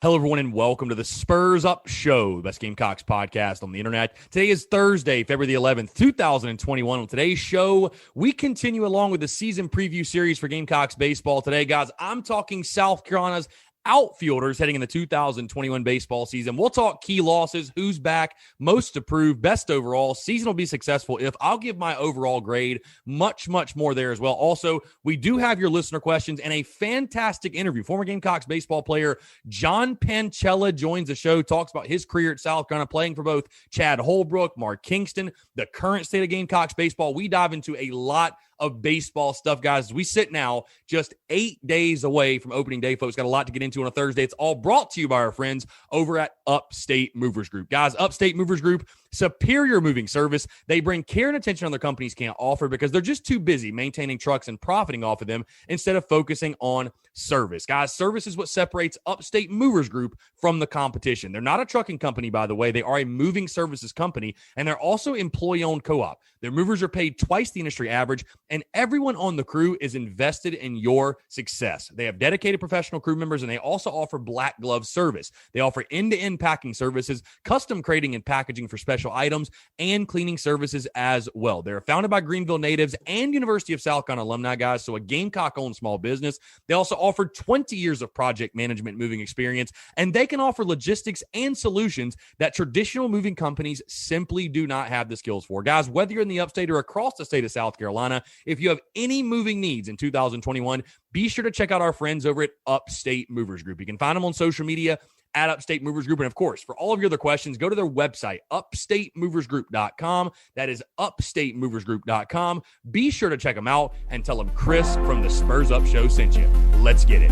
Hello, everyone, and welcome to the Spurs Up Show, the best Gamecocks podcast on the internet. Today is Thursday, February the 11th, 2021. On today's show, we continue along with the season preview series for Gamecocks baseball. Today, guys, I'm talking South Carolina's outfielders heading in the 2021 baseball season. We'll talk key losses, who's back, most improved, best overall. Season will be successful if I'll give my overall grade. Much more there as well. Also, we do have your listener questions and a fantastic interview. Former Gamecocks baseball player John Panchella joins the show, talks about his career at South Carolina, playing for both Chad Holbrook, Mark Kingston, the current state of Gamecocks baseball. We dive into a lot of baseball stuff, guys. We sit now just 8 days away from opening day, folks. Got a lot to get into on a Thursday. It's all brought to you by our friends over at Upstate Movers Group. Guys, Upstate Movers Group, superior moving service. They bring care and attention other companies can't offer because they're just too busy maintaining trucks and profiting off of them instead of focusing on service. Guys, service is what separates Upstate Movers Group from the competition. They're not a trucking company, by the way. They are a moving services company, and they're also employee-owned co-op. Their movers are paid twice the industry average, and everyone on the crew is invested in your success. They have dedicated professional crew members, and they also offer black glove service. They offer end-to-end packing services, custom crating and packaging for special items, and cleaning services as well. They're founded by Greenville natives and University of South Carolina alumni, guys, so a Gamecock-owned small business. They also offer 20 years of project management moving experience, and they can offer logistics and solutions that traditional moving companies simply do not have the skills for. Guys, whether you're in the upstate or across the state of South Carolina, if you have any moving needs in 2021, be sure to check out our friends over at Upstate Movers Group. You can find them on social media at Upstate Movers Group. And of course, for all of your other questions, go to their website, upstatemoversgroup.com. That is upstatemoversgroup.com. Be sure to check them out and tell them Chris from the Spurs Up Show sent you. Let's get it.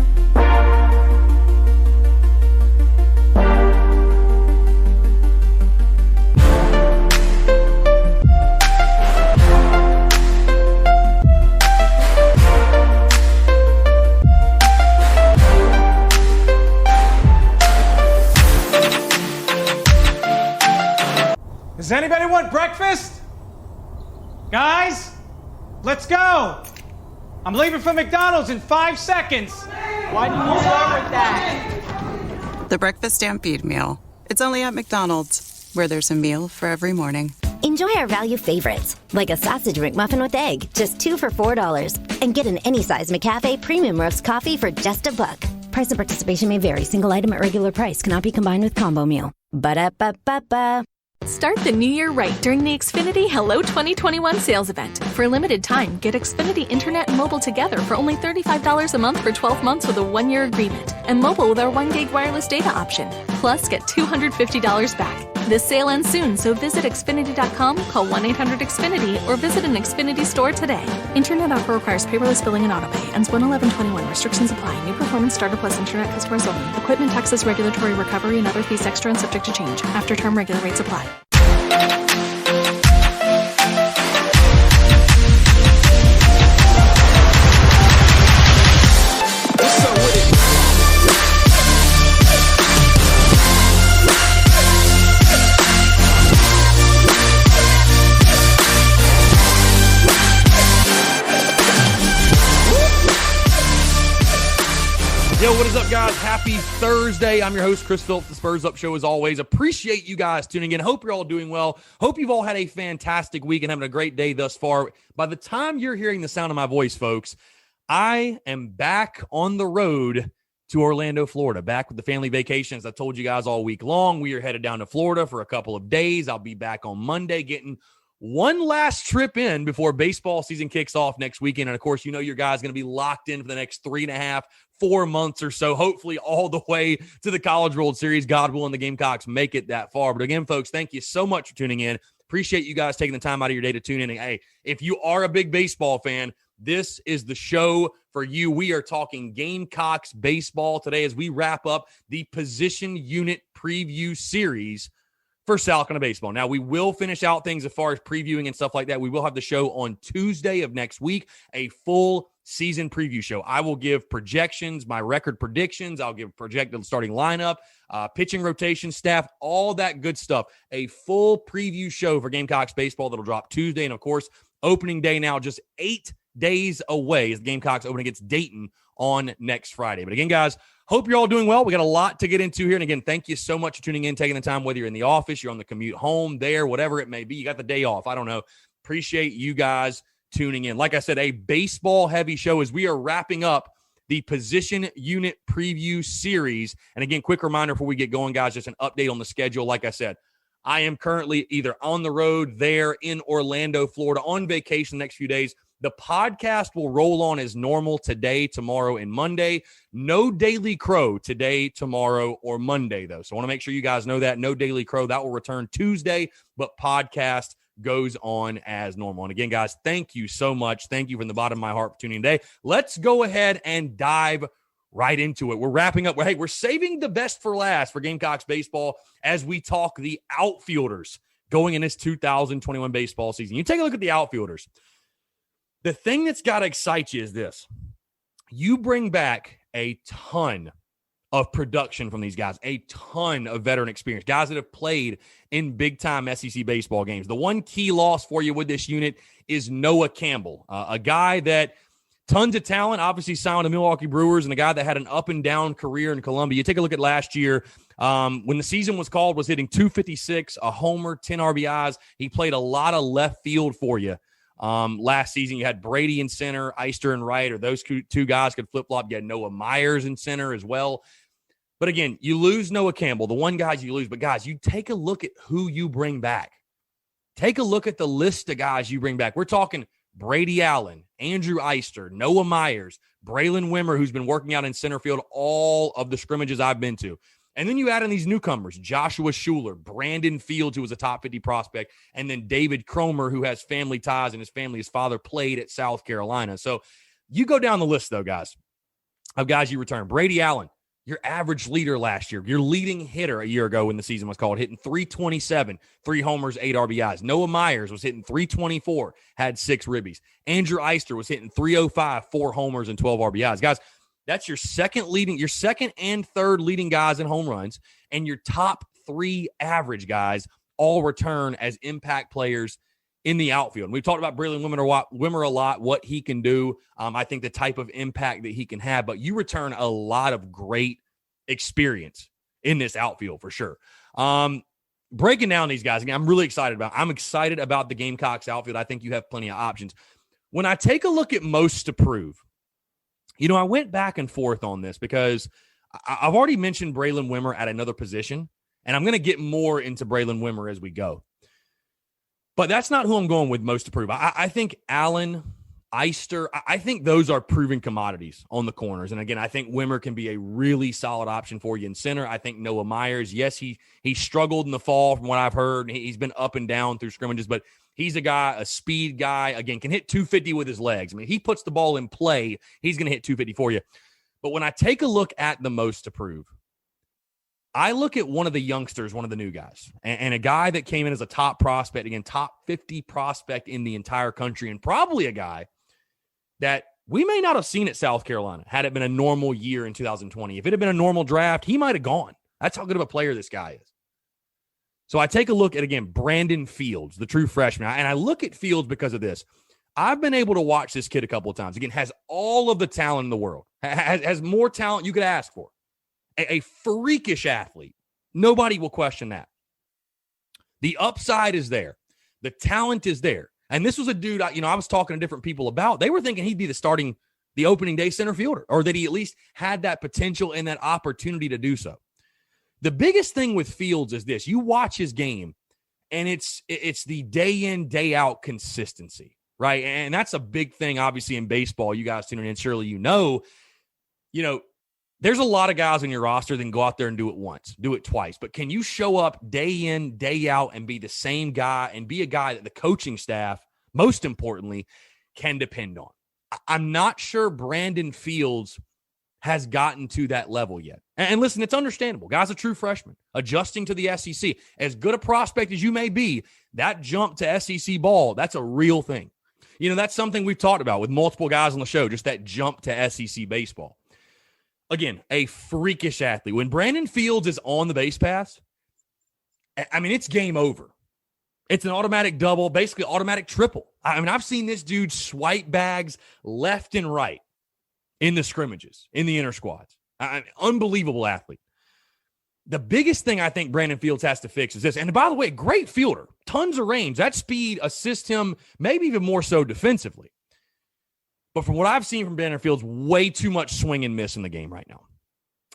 Does anybody want breakfast? Guys, let's go. I'm leaving for McDonald's in 5 seconds. Why didn't you start with that? The Breakfast Stampede Meal. It's only at McDonald's, where there's a meal for every morning. Enjoy our value favorites, like a sausage McMuffin with egg, just 2 for $4. And get an any-size McCafe Premium Roast Coffee for just $1. Price and participation may vary. Single item at regular price cannot be combined with combo meal. Ba-da-ba-ba-ba. Start the new year right during the Xfinity Hello 2021 sales event. For a limited time, get Xfinity Internet and mobile together for only $35 a month for 12 months with a 1-year agreement. And mobile with our 1 gig wireless data option. Plus, get $250 back. This sale ends soon, so visit Xfinity.com, call 1-800-XFINITY, or visit an Xfinity store today. Internet offer requires paperless billing and autopay. Ends 1/11/21. Restrictions apply. New performance starter plus internet customers only. Equipment taxes, regulatory recovery, and other fees extra and subject to change. After term regular rates apply. Yo, what is up, guys? Happy Thursday. I'm your host, Chris Phillips, the Spurs Up Show, as always. Appreciate you guys tuning in. Hope you're all doing well. Hope you've all had a fantastic week and having a great day thus far. By the time you're hearing the sound of my voice, folks, I am back on the road to Orlando, Florida, back with the family vacations. I told you guys all week long, we are headed down to Florida for a couple of days. I'll be back on Monday getting one last trip in before baseball season kicks off next weekend. And of course, you know, your guys going to be locked in for the next 3.5-4 months or so, hopefully all the way to the College World Series. God willing, the Gamecocks make it that far. But again, folks, thank you so much for tuning in. Appreciate you guys taking the time out of your day to tune in. And hey, if you are a big baseball fan, this is the show for you. We are talking Gamecocks baseball today as we wrap up the position unit preview series for South Carolina baseball. Now, we will finish out things as far as previewing and stuff like that. We will have the show on Tuesday of next week, a full season preview show. I will give projections, my record predictions. I'll give projected starting lineup, pitching rotation staff, all that good stuff. A full preview show for Gamecocks baseball that'll drop Tuesday. And, of course, opening day now just 8 days away as the Gamecocks open against Dayton on next Friday. But again, guys, Hope you're all doing well. We got a lot to get into here. And again, thank you so much for tuning in, taking the time, whether you're in the office, you're on the commute home, there, whatever it may be. You got the day off. I don't know. Appreciate you guys tuning in. Like I said, a baseball-heavy show as we are wrapping up the position unit preview series. And again, quick reminder before we get going, guys, just an update on the schedule. Like I said, I am currently either on the road there in Orlando, Florida, on vacation the next few days. The podcast will roll on as normal today, tomorrow, and Monday. No Daily Crow today, tomorrow, or Monday, though. So I want to make sure you guys know that. No Daily Crow. That will return Tuesday, but podcast goes on as normal. And again, guys, thank you so much. Thank you from the bottom of my heart for tuning in today. Let's go ahead and dive right into it. We're wrapping up. Hey, we're saving the best for last for Gamecocks baseball as we talk the outfielders going in this 2021 baseball season. You take a look at the outfielders. The thing that's got to excite you is this. You bring back a ton of production from these guys, a ton of veteran experience, guys that have played in big-time SEC baseball games. The one key loss for you with this unit is Noah Campbell, a guy that tons of talent, obviously signed with the Milwaukee Brewers, and a guy that had an up-and-down career in Columbia. You take a look at last year, when the season was called, was hitting .256, a homer, 10 RBIs. He played a lot of left field for you. Last season, you had Brady in center, Eister in right, or those two guys could flip-flop. You had Noah Myers in center as well. But again, you lose Noah Campbell, the one guy you lose. But guys, you take a look at who you bring back. Take a look at the list of guys you bring back. We're talking Brady Allen, Andrew Eister, Noah Myers, Braylon Wimmer, who's been working out in center field all of the scrimmages I've been to. And then you add in these newcomers, Joshua Schuler, Brandon Fields, who was a top 50 prospect, and then David Cromer, who has family ties, and his father played at South Carolina. So you go down the list, though, guys, of guys you return. Brady Allen, your average leader last year, your leading hitter a year ago when the season was called, hitting .327, 3 homers, 8 RBIs. Noah Myers was hitting .324, had 6 ribbies. Andrew Eister was hitting .305, 4 homers, and 12 RBIs. Guys, that's your second and third leading guys in home runs, and your top 3 average guys all return as impact players in the outfield. And we've talked about Braylon Wimmer a lot, what he can do. I think the type of impact that he can have, but you return a lot of great experience in this outfield for sure. Breaking down these guys, again, I'm excited about the Gamecocks outfield. I think you have plenty of options. When I take a look at most to prove, I went back and forth on this because I've already mentioned Braylon Wimmer at another position, and I'm going to get more into Braylon Wimmer as we go. But that's not who I'm going with most to prove. I think Allen, Eister, I think those are proven commodities on the corners. And again, I think Wimmer can be a really solid option for you in center. I think Noah Myers, yes, he struggled in the fall from what I've heard. He's been up and down through scrimmages, but he's a speed guy. Again, can hit 250 with his legs. I mean, he puts the ball in play, he's going to hit 250 for you. But when I take a look at the most to prove, I look at one of the youngsters, one of the new guys, and a guy that came in as a top prospect, again, top 50 prospect in the entire country, and probably a guy that we may not have seen at South Carolina had it been a normal year in 2020. If it had been a normal draft, he might have gone. That's how good of a player this guy is. So I take a look at, again, Brandon Fields, the true freshman. And I look at Fields because of this. I've been able to watch this kid a couple of times. Again, has all of the talent in the world. Has more talent you could ask for. A freakish athlete. Nobody will question that. The upside is there. The talent is there. And this was a dude, I was talking to different people about. They were thinking he'd be the opening day center fielder, or that he at least had that potential and that opportunity to do so. The biggest thing with Fields is this. You watch his game, and it's the day in, day out consistency, right? And that's a big thing, obviously, in baseball. You guys tuning in, surely there's a lot of guys on your roster that can go out there and do it once, do it twice. But can you show up day in, day out and be the same guy and be a guy that the coaching staff, most importantly, can depend on? I'm not sure Brandon Fields has gotten to that level yet. And listen, it's understandable. Guy's a true freshman, adjusting to the SEC. As good a prospect as you may be, that jump to SEC ball, that's a real thing. That's something we've talked about with multiple guys on the show, just that jump to SEC baseball. Again, a freakish athlete. When Brandon Fields is on the base pass, it's game over. It's an automatic double, basically automatic triple. I've seen this dude swipe bags left and right in the scrimmages, in the inner squads. Unbelievable athlete. The biggest thing I think Brandon Fields has to fix is this. And by the way, great fielder, tons of range. That speed assists him, maybe even more so defensively. But from what I've seen from Brandon Fields, way too much swing and miss in the game right now.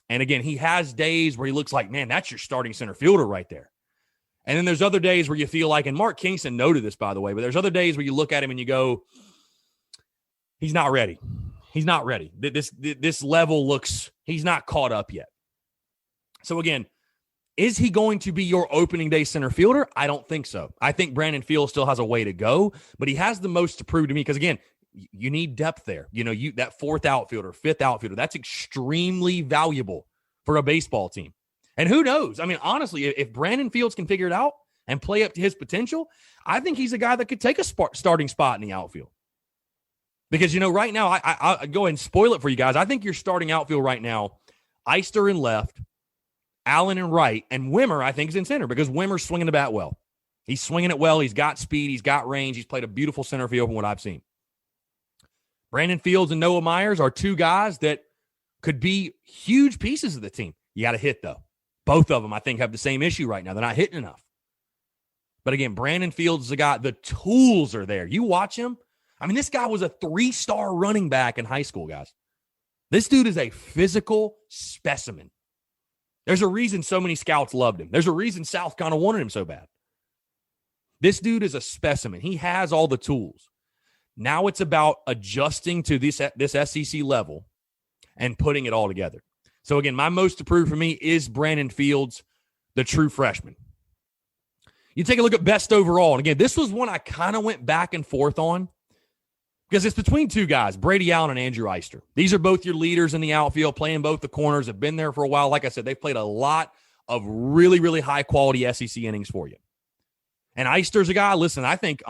And again, he has days where he looks like, man, that's your starting center fielder right there. And then there's other days where you feel like, and Mark Kingston noted this, by the way, but there's other days where you look at him and you go, he's not ready. He's not ready. This level looks, he's not caught up yet. So again, is he going to be your opening day center fielder? I don't think so. I think Brandon Fields still has a way to go, but he has the most to prove to me because, again, you need depth there. That fourth outfielder, fifth outfielder, that's extremely valuable for a baseball team. And who knows? I mean, honestly, if Brandon Fields can figure it out and play up to his potential, I think he's a guy that could take a starting spot in the outfield. Because, right now, I go ahead and spoil it for you guys. I think your starting outfield right now, Eister in left, Allen in right, and Wimmer, I think, is in center because Wimmer's swinging the bat well. He's swinging it well. He's got speed. He's got range. He's played a beautiful center field from what I've seen. Brandon Fields and Noah Myers are two guys that could be huge pieces of the team. You got to hit, though. Both of them, I think, have the same issue right now. They're not hitting enough. But again, Brandon Fields is a guy, the tools are there. You watch him. I mean, this guy was a 3-star running back in high school, guys. This dude is a physical specimen. There's a reason so many scouts loved him. There's a reason South Carolina wanted him so bad. This dude is a specimen. He has all the tools. Now it's about adjusting to this SEC level and putting it all together. So again, my most approved for me is Brandon Fields, the true freshman. You take a look at best overall. And again, this was one I kind of went back and forth on because it's between two guys, Brady Allen and Andrew Eister. These are both your leaders in the outfield, playing both the corners, have been there for a while. Like I said, they've played a lot of really, really high-quality SEC innings for you. And Eister's a guy, listen, I think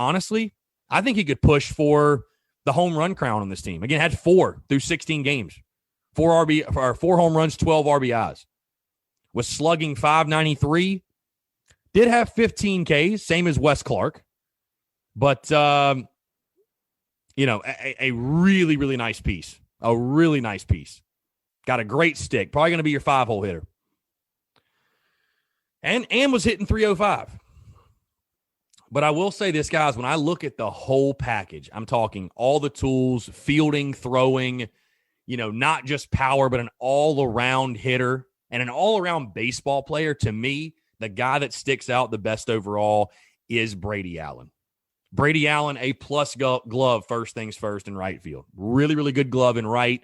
he could push for the home run crown on this team. Again, had 4 through 16 games. 4 home runs, 12 RBIs. Was slugging .593. Did have 15 Ks, same as Wes Clark. But, a really, really nice piece. A really nice piece. Got a great stick. Probably going to be your 5-hole hitter. And was hitting .305. But I will say this, guys, when I look at the whole package, I'm talking all the tools, fielding, throwing, not just power, but an all-around hitter and an all-around baseball player. To me, the guy that sticks out the best overall is Brady Allen. Brady Allen, A-plus glove, first things first in right field. Really, really good glove in right.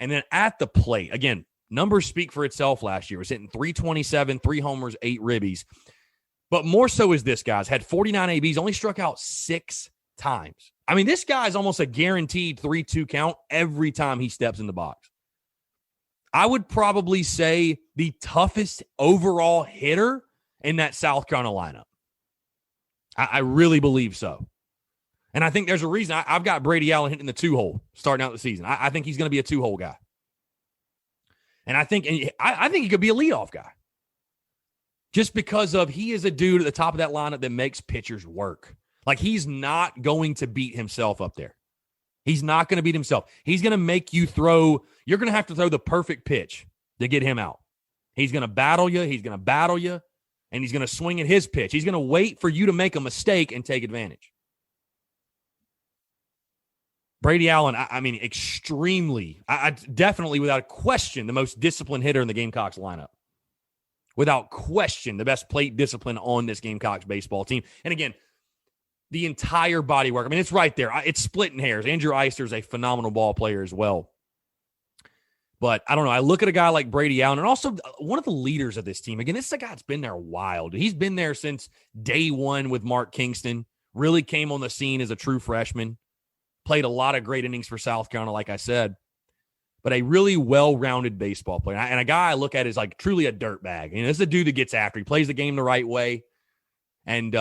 And then at the plate, again, numbers speak for itself last year. Was hitting .327, 3 homers, 8 ribbies. But more so is this, guys. Had 49 ABs, only struck out 6 times. I mean, this guy is almost a guaranteed 3-2 count every time he steps in the box. I would probably say the toughest overall hitter in that South Carolina lineup. I really believe so. And I think there's a reason. I've got Brady Allen hitting the 2-hole starting out the season. I think he's going to be a 2-hole guy. And I think he could be a leadoff guy. Just because he is a dude at the top of that lineup that makes pitchers work. Like, he's not going to beat himself up there. He's not going to beat himself. He's going to make you throw. You're going to have to throw the perfect pitch to get him out. He's going to battle you. And he's going to swing at his pitch. He's going to wait for you to make a mistake and take advantage. Brady Allen, extremely, definitely without a question, the most disciplined hitter in the Gamecocks lineup. Without question, the best plate discipline on this Gamecocks baseball team. And again, the entire body work. I mean, it's right there. It's splitting hairs. Andrew Eister is a phenomenal ball player as well. But I don't know. I look at a guy like Brady Allen and also one of the leaders of this team. Again, this is a guy that's been there a while. He's been there since day one with Mark Kingston. Really came on the scene as a true freshman. Played a lot of great innings for South Carolina, like I said. But a really well-rounded baseball player. And a guy I look at is like truly a dirtbag. This is a dude that gets after. He plays the game the right way. And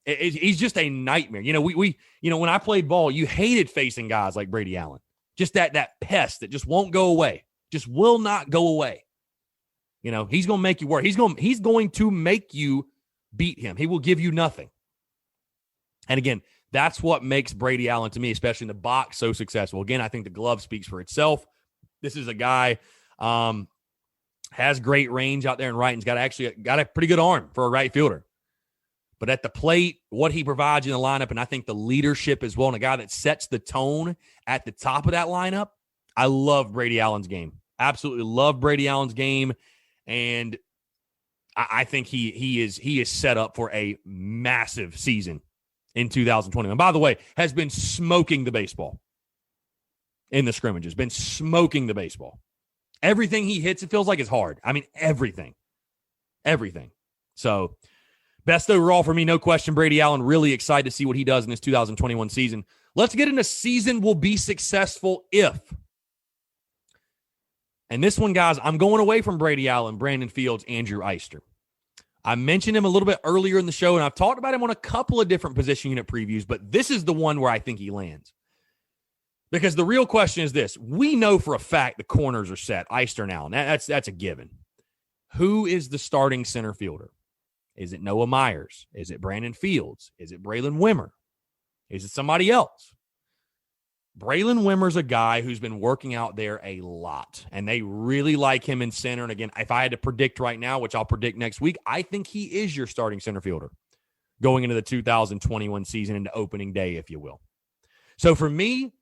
he's just a nightmare. When I played ball, you hated facing guys like Brady Allen. Just that pest that just won't go away. Just will not go away. He's going to make you work. He's going to make you beat him. He will give you nothing. And again, that's what makes Brady Allen, to me, especially in the box, so successful. Again, I think the glove speaks for itself. This is a guy, Has great range out there in right, and's got a pretty good arm for a right fielder. But at the plate, what he provides in the lineup, and I think the leadership as well, and a guy that sets the tone at the top of that lineup, I love Brady Allen's game. Absolutely love Brady Allen's game, and I think he is set up for a massive season in 2021. By the way, has been smoking the baseball in the scrimmages, been smoking the baseball. Everything he hits, it feels like, is hard. I mean, everything. So, best overall for me, no question, Brady Allen. Really excited to see what he does in this 2021 season. Let's get into season will be successful if. And this one, guys, I'm going away from Brady Allen, Brandon Fields, Andrew Eister. I mentioned him a little bit earlier in the show, and I've talked about him on a couple of different position unit previews, but this is the one where I think he lands. Because the real question is this. We know for a fact the corners are set, Eister and Allen. That's a given. Who is the starting center fielder? Is it Noah Myers? Is it Brandon Fields? Is it Braylon Wimmer? Is it somebody else? Braylon Wimmer's a guy who's been working out there a lot, and they really like him in center. And again, if I had to predict right now, which I'll predict next week, I think he is your starting center fielder going into the 2021 season, into opening day, if you will. So for me,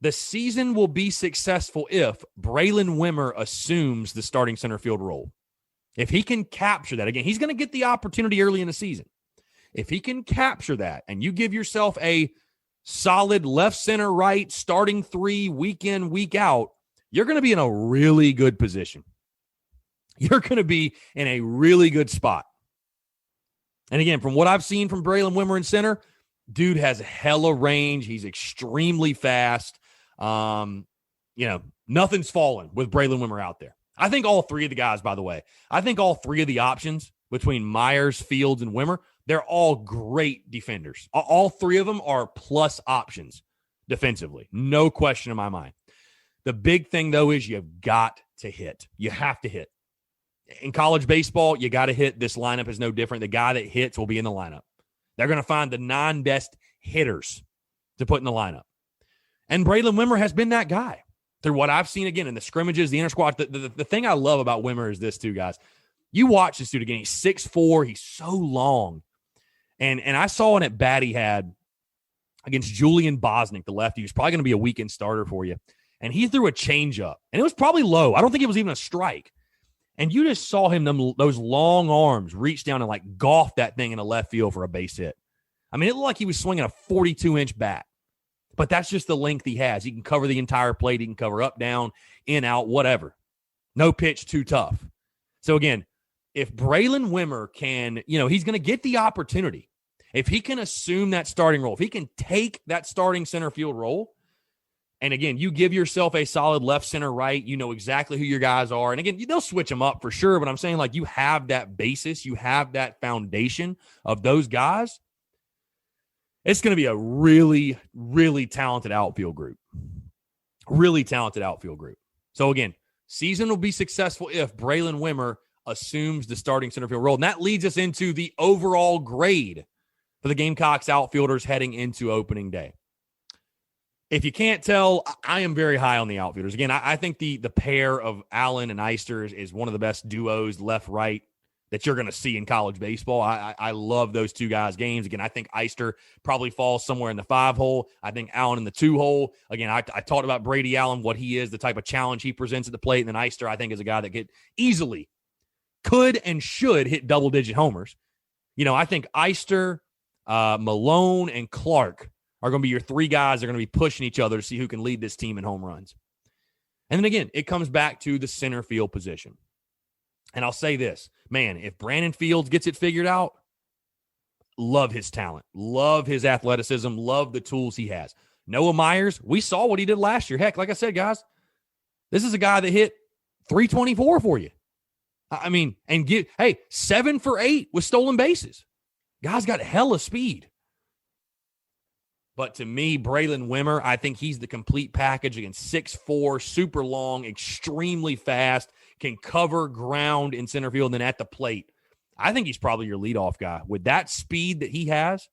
the season will be successful if Braylon Wimmer assumes the starting center field role. If he can capture that, again, he's going to get the opportunity early in the season. If he can capture that and you give yourself a solid left, center, right, starting three, week in, week out, you're going to be in a really good position. You're going to be in a really good spot. And again, from what I've seen from Braylon Wimmer in center, dude has hella range. He's extremely fast. Nothing's fallen with Braylon Wimmer out there. I think all three of the guys, by the way, all three of the options between Myers, Fields, and Wimmer, they're all great defenders. All three of them are plus options defensively. No question in my mind. The big thing, though, is you've got to hit. You have to hit. In college baseball, you got to hit. This lineup is no different. The guy that hits will be in the lineup. They're going to find the 9 best hitters to put in the lineup. And Braylon Wimmer has been that guy. Through what I've seen, again, in the scrimmages, the inter-squad, the thing I love about Wimmer is this, too, guys. You watch this dude again. He's 6'4". He's so long. And I saw an at-bat he had against Julian Bosnick, the lefty, who's probably going to be a weekend starter for you. And he threw a changeup. And it was probably low. I don't think it was even a strike. And you just saw him, those long arms, reach down and, like, golf that thing in the left field for a base hit. I mean, it looked like he was swinging a 42-inch bat. But that's just the length he has. He can cover the entire plate. He can cover up, down, in, out, whatever. No pitch too tough. So, again, if Braylon Wimmer can, he's going to get the opportunity. If he can assume that starting role, if he can take that starting center field role, and, again, you give yourself a solid left, center, right, you know exactly who your guys are. And, again, they'll switch them up for sure. But I'm saying, like, you have that basis. You have that foundation of those guys. It's going to be a really, really talented outfield group. Really talented outfield group. So, again, season will be successful if Braylon Wimmer assumes the starting center field role. And that leads us into the overall grade for the Gamecocks outfielders heading into opening day. If you can't tell, I am very high on the outfielders. Again, I think the pair of Allen and Eister is one of the best duos, left-right, that you're going to see in college baseball. I love those two guys' games. Again, I think Eister probably falls somewhere in the 5-hole. I think Allen in the 2-hole. Again, I talked about Brady Allen, what he is, the type of challenge he presents at the plate. And then Eister, I think, is a guy that could and should hit double-digit homers. I think Eister, Malone, and Clark are going to be your three guys that are going to be pushing each other to see who can lead this team in home runs. And then, again, it comes back to the center field position. And I'll say this, man, if Brandon Fields gets it figured out, love his talent, love his athleticism, love the tools he has. Noah Myers, we saw what he did last year. Heck, like I said, guys, this is a guy that hit 324 for you. I mean, and 7 for 8 with stolen bases. Guy's got hella speed. But to me, Braylon Wimmer, I think he's the complete package. Again, 6'4", super long, extremely fast, can cover ground in center field, and then at the plate. I think he's probably your leadoff guy. With that speed that he has,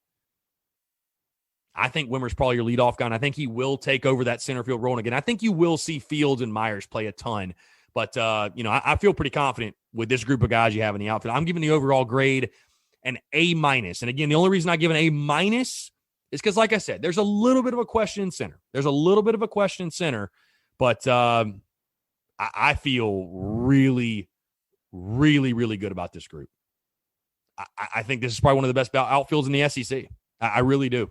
I think Wimmer's probably your leadoff guy, and I think he will take over that center field role. And again, I think you will see Fields and Myers play a ton. But, I feel pretty confident with this group of guys you have in the outfit. I'm giving the overall grade an A-. And again, the only reason I give an A- is because, like I said, there's a little bit of a question in center. But I feel really, really, really good about this group. I think this is probably one of the best outfields in the SEC. I really do.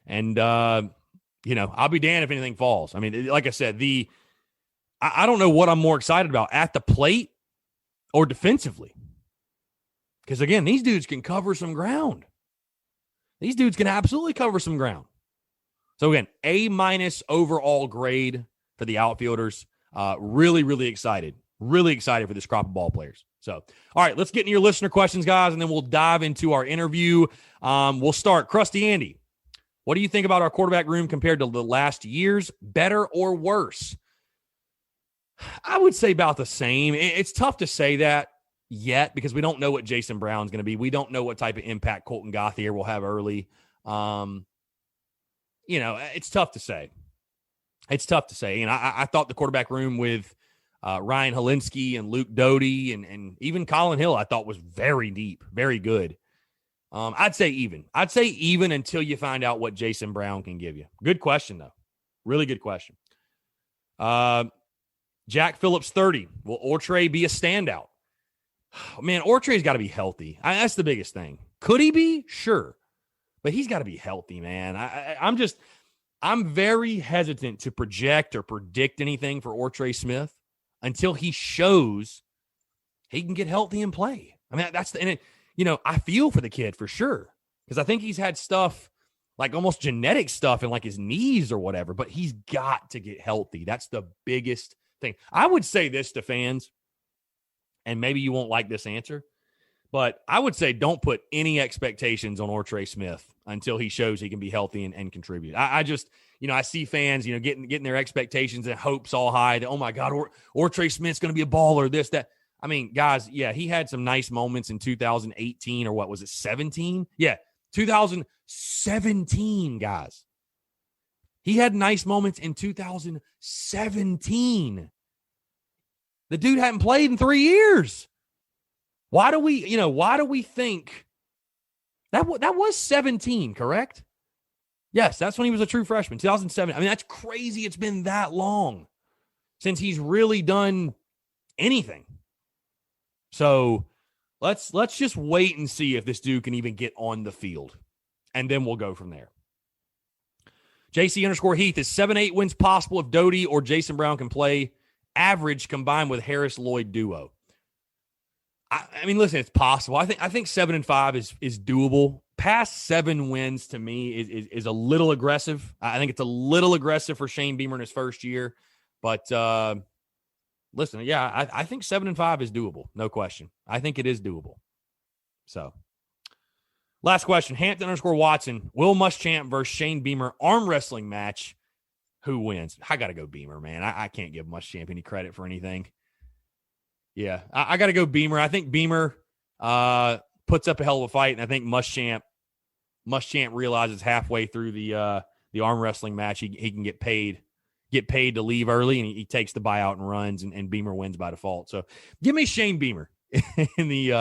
And, I'll be damned if anything falls. I mean, like I said, I don't know what I'm more excited about, at the plate or defensively. Because, again, these dudes can cover some ground. These dudes can absolutely cover some ground. So, again, A- overall grade for the outfielders. Really, really excited. Really excited for this crop of ball players. So, all right, let's get into your listener questions, guys, and then we'll dive into our interview. We'll start. Krusty Andy, what do you think about our quarterback room compared to the last years? Better or worse? I would say about the same. It's tough to say that yet because we don't know what Jason Brown's going to be. We don't know what type of impact Colton Gauthier will have early. It's tough to say. And I thought the quarterback room with Ryan Helinski and Luke Doty and even Colin Hill, I thought was very deep, very good. I'd say even. Until you find out what Jason Brown can give you. Good question, though. Really good question. Jack Phillips 30. Will Ortre be a standout? Man, Ortre's got to be healthy. That's the biggest thing. Could he be? Sure. But he's got to be healthy, man. I'm very hesitant to project or predict anything for Ortre Smith until he shows he can get healthy and play. I mean, I feel for the kid for sure because I think he's had stuff like almost genetic stuff in like his knees or whatever, but he's got to get healthy. That's the biggest thing. I would say this to fans, and maybe you won't like this answer, but I would say don't put any expectations on Ortre Smith until he shows he can be healthy and contribute. I just, I see fans, getting their expectations and hopes all high that, oh my God, Ortre Smith's going to be a baller, this, that. I mean, guys, yeah, he had some nice moments in 2018 or what was it, 17? Yeah, 2017, guys. He had nice moments in 2017. The dude hadn't played in 3 years. Why do we think that was 17, correct? Yes, that's when he was a true freshman, 2007. I mean, that's crazy. It's been that long since he's really done anything. So let's just wait and see if this dude can even get on the field, and then we'll go from there. JC_Heath, is 7-8 wins possible if Doty or Jason Brown can play average combined with Harris Lloyd duo? I mean, listen, it's possible. I think 7-5 is doable. Past 7 wins to me is a little aggressive. I think it's a little aggressive for Shane Beamer in his first year, but listen, yeah, I think 7-5 is doable. No question. I think it is doable. So, last question. Hampton_Watson. Will Muschamp versus Shane Beamer arm wrestling match. Who wins? I got to go Beamer, man. I can't give Muschamp any credit for anything. Yeah, I got to go Beamer. I think Beamer puts up a hell of a fight, and I think Muschamp realizes halfway through the arm wrestling match he can get paid to leave early, and he takes the buyout and runs, and Beamer wins by default. So give me Shane Beamer in the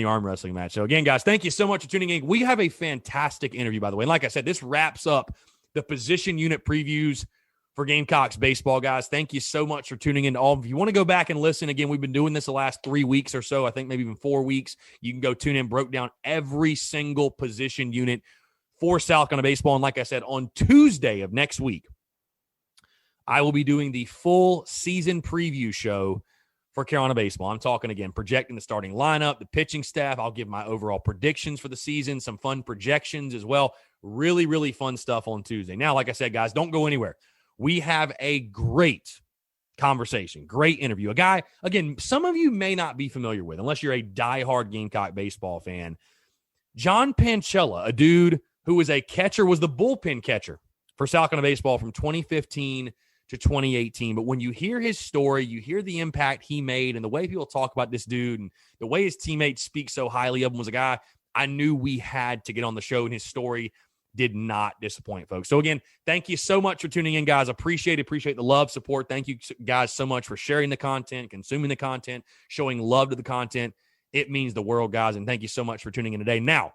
arm wrestling match. So again, guys, thank you so much for tuning in. We have a fantastic interview, by the way. And like I said, this wraps up the position unit previews for Gamecocks baseball, guys. Thank you so much for tuning in to all. If you want to go back and listen, again, we've been doing this the last 3 weeks or so. I think maybe even 4 weeks. You can go tune in, broke down every single position unit for South Carolina baseball. And like I said, on Tuesday of next week, I will be doing the full season preview show for Carolina baseball. I'm talking, again, projecting the starting lineup, the pitching staff. I'll give my overall predictions for the season, some fun projections as well. Really, really fun stuff on Tuesday. Now, like I said, guys, don't go anywhere. We have a great conversation, great interview. A guy, again, some of you may not be familiar with, unless you're a diehard Gamecock baseball fan. John Panchella, a dude who was a catcher, was the bullpen catcher for South Carolina baseball from 2015 to 2018. But when you hear his story, you hear the impact he made and the way people talk about this dude and the way his teammates speak so highly of him, was a guy I knew we had to get on the show, and his story did not disappoint, folks. So again, thank you so much for tuning in, guys. Appreciate the love, support. Thank you guys so much for sharing the content, consuming the content, showing love to the content. It means the world, guys. And thank you so much for tuning in today. Now,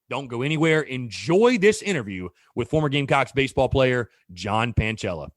don't go anywhere. Enjoy this interview with former Gamecocks baseball player John Panchella.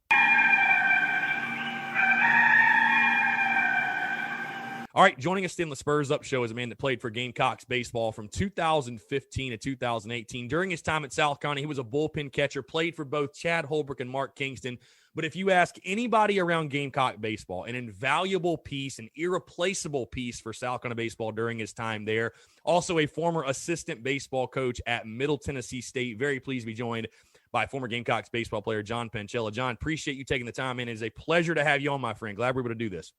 All right, joining us in the Spurs Up Show is a man that played for Gamecocks baseball from 2015 to 2018. During his time at South Carolina, he was a bullpen catcher, played for both Chad Holbrook and Mark Kingston. But if you ask anybody around Gamecock baseball, an invaluable piece, an irreplaceable piece for South Carolina baseball during his time there. Also a former assistant baseball coach at Middle Tennessee State. Very pleased to be joined by former Gamecocks baseball player John Panchella. John, appreciate you taking the time in. It is a pleasure to have you on, my friend. Glad we're able to do this.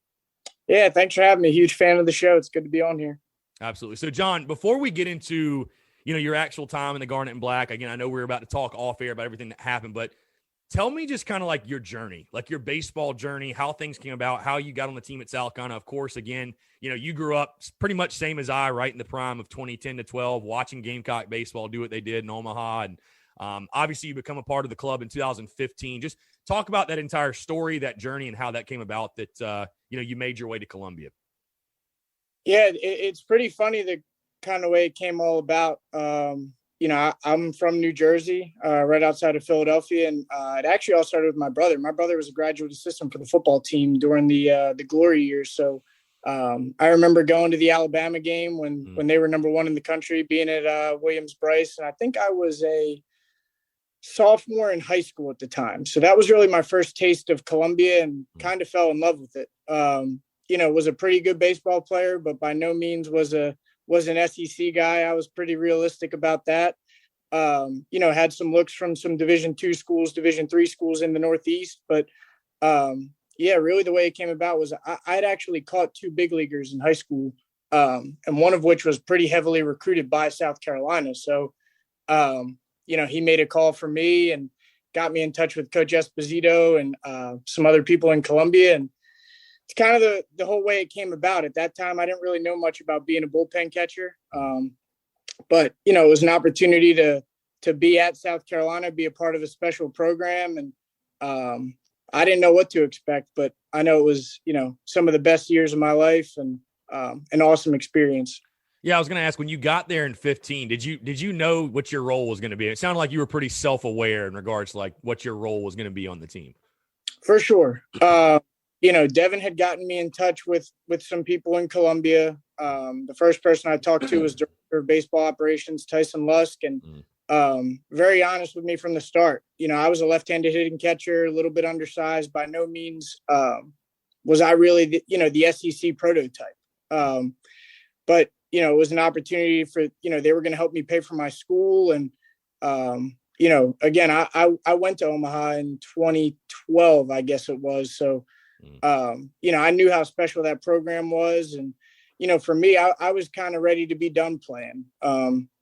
Yeah, thanks for having me. Huge fan of the show. It's good to be on here. Absolutely. So, John, before we get into, your actual time in the Garnet and Black, again, I know we're about to talk off air about everything that happened, but tell me just kind of like your journey, like your baseball journey, how things came about, how you got on the team at South Carolina. Of course, again, you grew up pretty much same as I, right in the prime of 2010 to 12, watching Gamecock baseball do what they did in Omaha. And obviously you become a part of the club in 2015. Just talk about that entire story, that journey, and how that came about that, you made your way to Columbia. Yeah, it's pretty funny the kind of way it came all about. I'm from New Jersey, right outside of Philadelphia, and it actually all started with my brother. My brother was a graduate assistant for the football team during the glory years. So I remember going to the Alabama game when they were number one in the country, being at Williams-Brice, and I think I was a sophomore in high school at the time. So that was really my first taste of Columbia, and kind of fell in love with it. Was a pretty good baseball player, but by no means was an SEC guy. I was pretty realistic about that. Had some looks from some Division II schools, Division III schools in the Northeast, but really the way it came about was I'd actually caught two big leaguers in high school, and one of which was pretty heavily recruited by South Carolina. So, he made a call for me and got me in touch with Coach Esposito and some other people in Columbia. And it's kind of the whole way it came about. At that time, I didn't really know much about being a bullpen catcher. But it was an opportunity to be at South Carolina, be a part of a special program. And I didn't know what to expect, but I know it was, some of the best years of my life, and an awesome experience. Yeah, I was going to ask, when you got there in 15, did you know what your role was going to be? It sounded like you were pretty self-aware in regards to like what your role was going to be on the team. For sure. Devin had gotten me in touch with some people in Columbia. The first person I talked to was Director of Baseball Operations, Tyson Lusk, and very honest with me from the start. I was a left-handed hitting catcher, a little bit undersized. By no means was I really the SEC prototype. But it was an opportunity for, they were going to help me pay for my school. And, again, I went to Omaha in 2012, I guess it was. So, I knew how special that program was. And, for me, I was kind of ready to be done playing.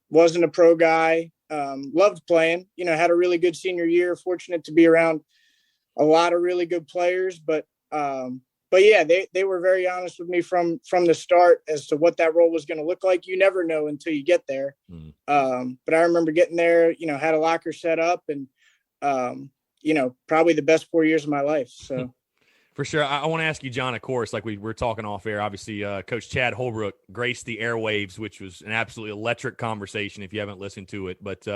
Wasn't a pro guy, loved playing, had a really good senior year, fortunate to be around a lot of really good players. But yeah, they were very honest with me from the start as to what that role was going to look like. You never know until you get there. But I remember getting there, had a locker set up, and, probably the best 4 years of my life. So. For sure. I want to ask you, John, of course, like we were talking off air, obviously Coach Chad Holbrook graced the airwaves, which was an absolutely electric conversation if you haven't listened to it. But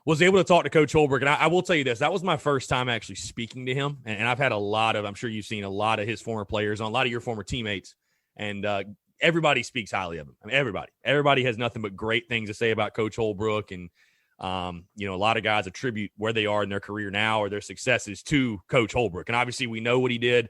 was able to talk to Coach Holbrook. And I will tell you this, that was my first time actually speaking to him. And I've had I'm sure you've seen a lot of his former players on, a lot of your former teammates. And everybody speaks highly of him. I mean, everybody has nothing but great things to say about Coach Holbrook. And, a lot of guys attribute where they are in their career now or their successes to Coach Holbrook. And obviously we know what he did.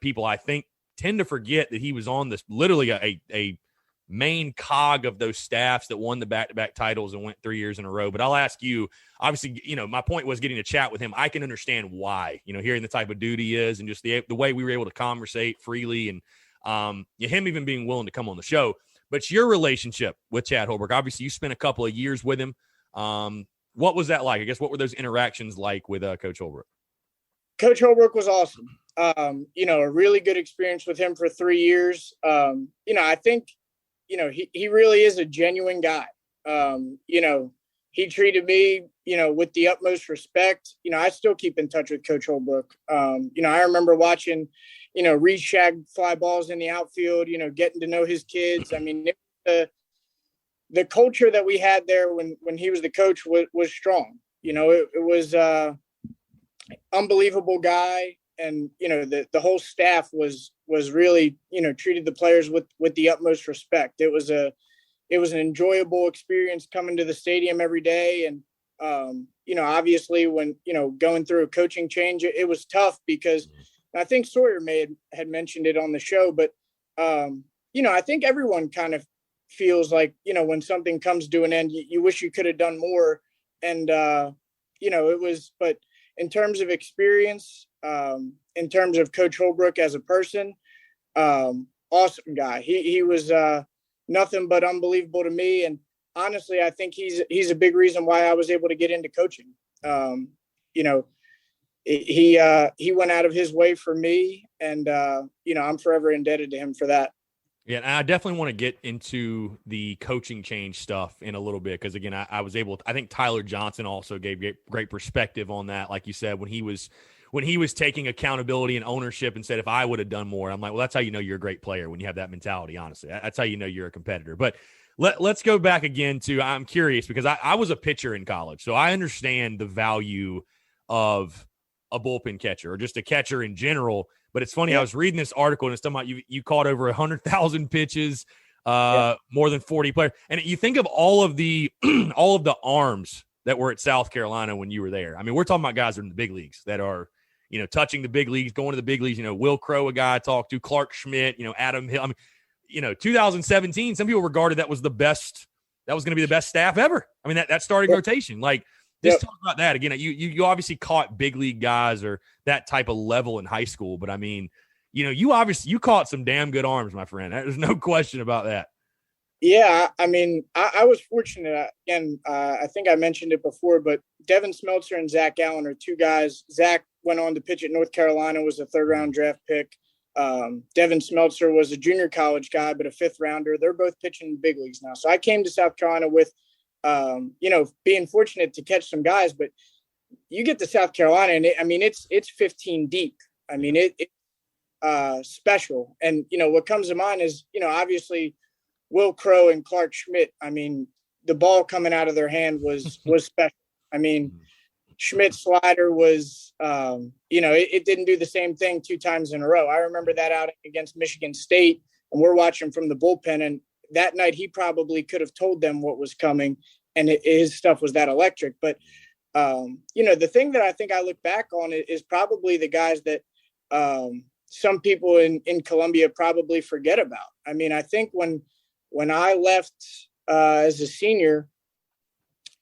People I think tend to forget that he was on this literally a main cog of those staffs that won the back-to-back titles and went 3 years in a row. But I'll ask you, obviously, my point was getting to chat with him. I can understand why, hearing the type of dude he is and just the way we were able to conversate freely and him even being willing to come on the show. But your relationship with Chad Holbrook, obviously you spent a couple of years with him. What was that like? I guess, what were those interactions like with Coach Holbrook? Coach Holbrook was awesome. A really good experience with him for 3 years. I think, he really is a genuine guy. He treated me, with the utmost respect, I still keep in touch with Coach Holbrook. I remember watching, Reed Shag fly balls in the outfield, getting to know his kids. I mean, the culture that we had there when he was the coach was strong. It was unbelievable guy. And, the whole staff was really, treated the players with the utmost respect. It was an enjoyable experience coming to the stadium every day. And, obviously when, going through a coaching change, it was tough because I think Sawyer had mentioned it on the show, but, I think everyone kind of feels like, when something comes to an end, you wish you could have done more. And, but in terms of experience, in terms of Coach Holbrook as a person, awesome guy. He was nothing but unbelievable to me. And honestly, I think he's a big reason why I was able to get into coaching. He went out of his way for me, and I'm forever indebted to him for that. Yeah, and I definitely want to get into the coaching change stuff in a little bit because, again, I think Tyler Johnson also gave great perspective on that. Like you said, when he was taking accountability and ownership and said, if I would have done more, I'm like, well, that's how you know you're a great player when you have that mentality, honestly. That's how you know you're a competitor. But let's go back again to, I'm curious because I was a pitcher in college, so I understand the value of a bullpen catcher or just a catcher in general. But it's funny, I was reading this article and it's talking about you caught over 100,000 pitches, more than 40 players. And you think of all of the arms that were at South Carolina when you were there. I mean, we're talking about guys that are in the big leagues that are, touching the big leagues, going to the big leagues. Will Crow, a guy I talked to, Clark Schmidt, Adam Hill. I mean, 2017, some people regarded that was the best. That was going to be the best staff ever. I mean, that starting rotation, like. Just talk about that again. You obviously caught big league guys or that type of level in high school, but I mean, you caught some damn good arms, my friend. There's no question about that. Yeah, I mean, I was fortunate. Again, I think I mentioned it before, but Devin Smeltzer and Zach Allen are two guys. Zach went on to pitch at North Carolina, was a third-round draft pick. Devin Smeltzer was a junior college guy, but a fifth-rounder. They're both pitching in big leagues now. So I came to South Carolina with being fortunate to catch some guys, but you get to South Carolina and it's 15 deep. I mean, it's special. And, what comes to mind is, obviously Will Crow and Clark Schmidt. I mean, the ball coming out of their hand was special. I mean, Schmidt's slider was, it didn't do the same thing 2 times in a row. I remember that out against Michigan State and we're watching from the bullpen, and that night he probably could have told them what was coming, and his stuff was that electric. But, the thing that I think I look back on is probably the guys that some people in Columbia probably forget about. I mean, I think when I left as a senior,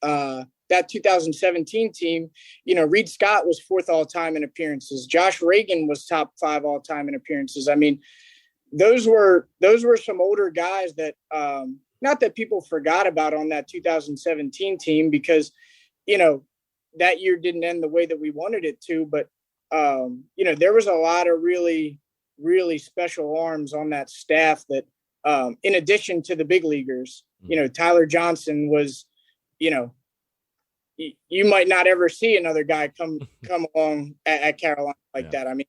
that 2017 team, Reed Scott was 4th all-time in appearances. Josh Reagan was top 5 all-time in appearances. I mean, those were some older guys that not that people forgot about on that 2017 team because, that year didn't end the way that we wanted it to. But, there was a lot of really, really special arms on that staff that, in addition to the big leaguers, Tyler Johnson was, you might not ever see another guy come along at Carolina like that. I mean,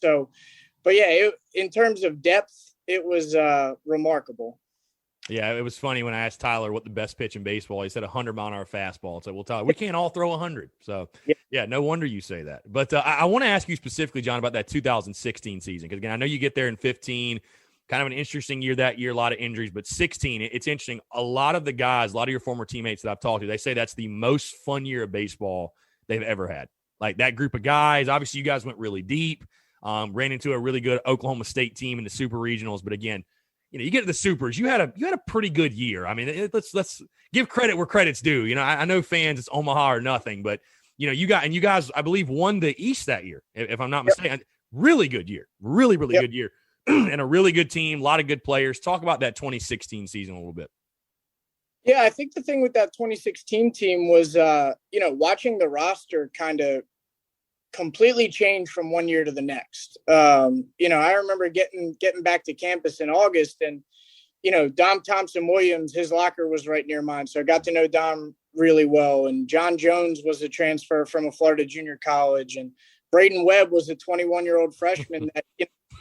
so. But yeah, in terms of depth, it was remarkable. Yeah, it was funny when I asked Tyler what the best pitch in baseball. He said 100-mile-an-hour fastball. So, well, Tyler, we can't all throw 100. So, yeah, no wonder you say that. But I want to ask you specifically, John, about that 2016 season. Because, again, I know you get there in 15, kind of an interesting year that year, a lot of injuries. But 16, it's interesting. A lot of the guys, a lot of your former teammates that I've talked to, they say that's the most fun year of baseball they've ever had. Like, that group of guys, obviously you guys went really deep. Ran into a really good Oklahoma State team in the super regionals, but again, you get to the supers. You had a pretty good year. I mean, let's give credit where credit's due. I know fans, it's Omaha or nothing, but you guys, I believe, won the East that year, if I'm not mistaken. Really good year, really good year, and a really good team, a lot of good players. Talk about that 2016 season a little bit. Yeah, I think the thing with that 2016 team was, watching the roster kind of completely changed from one year to the next. I remember getting back to campus in August, and Dom Thompson Williams, his locker was right near mine, so I got to know Dom really well. And John Jones was a transfer from a Florida junior college. And Braden Webb was a 21-year-old freshman that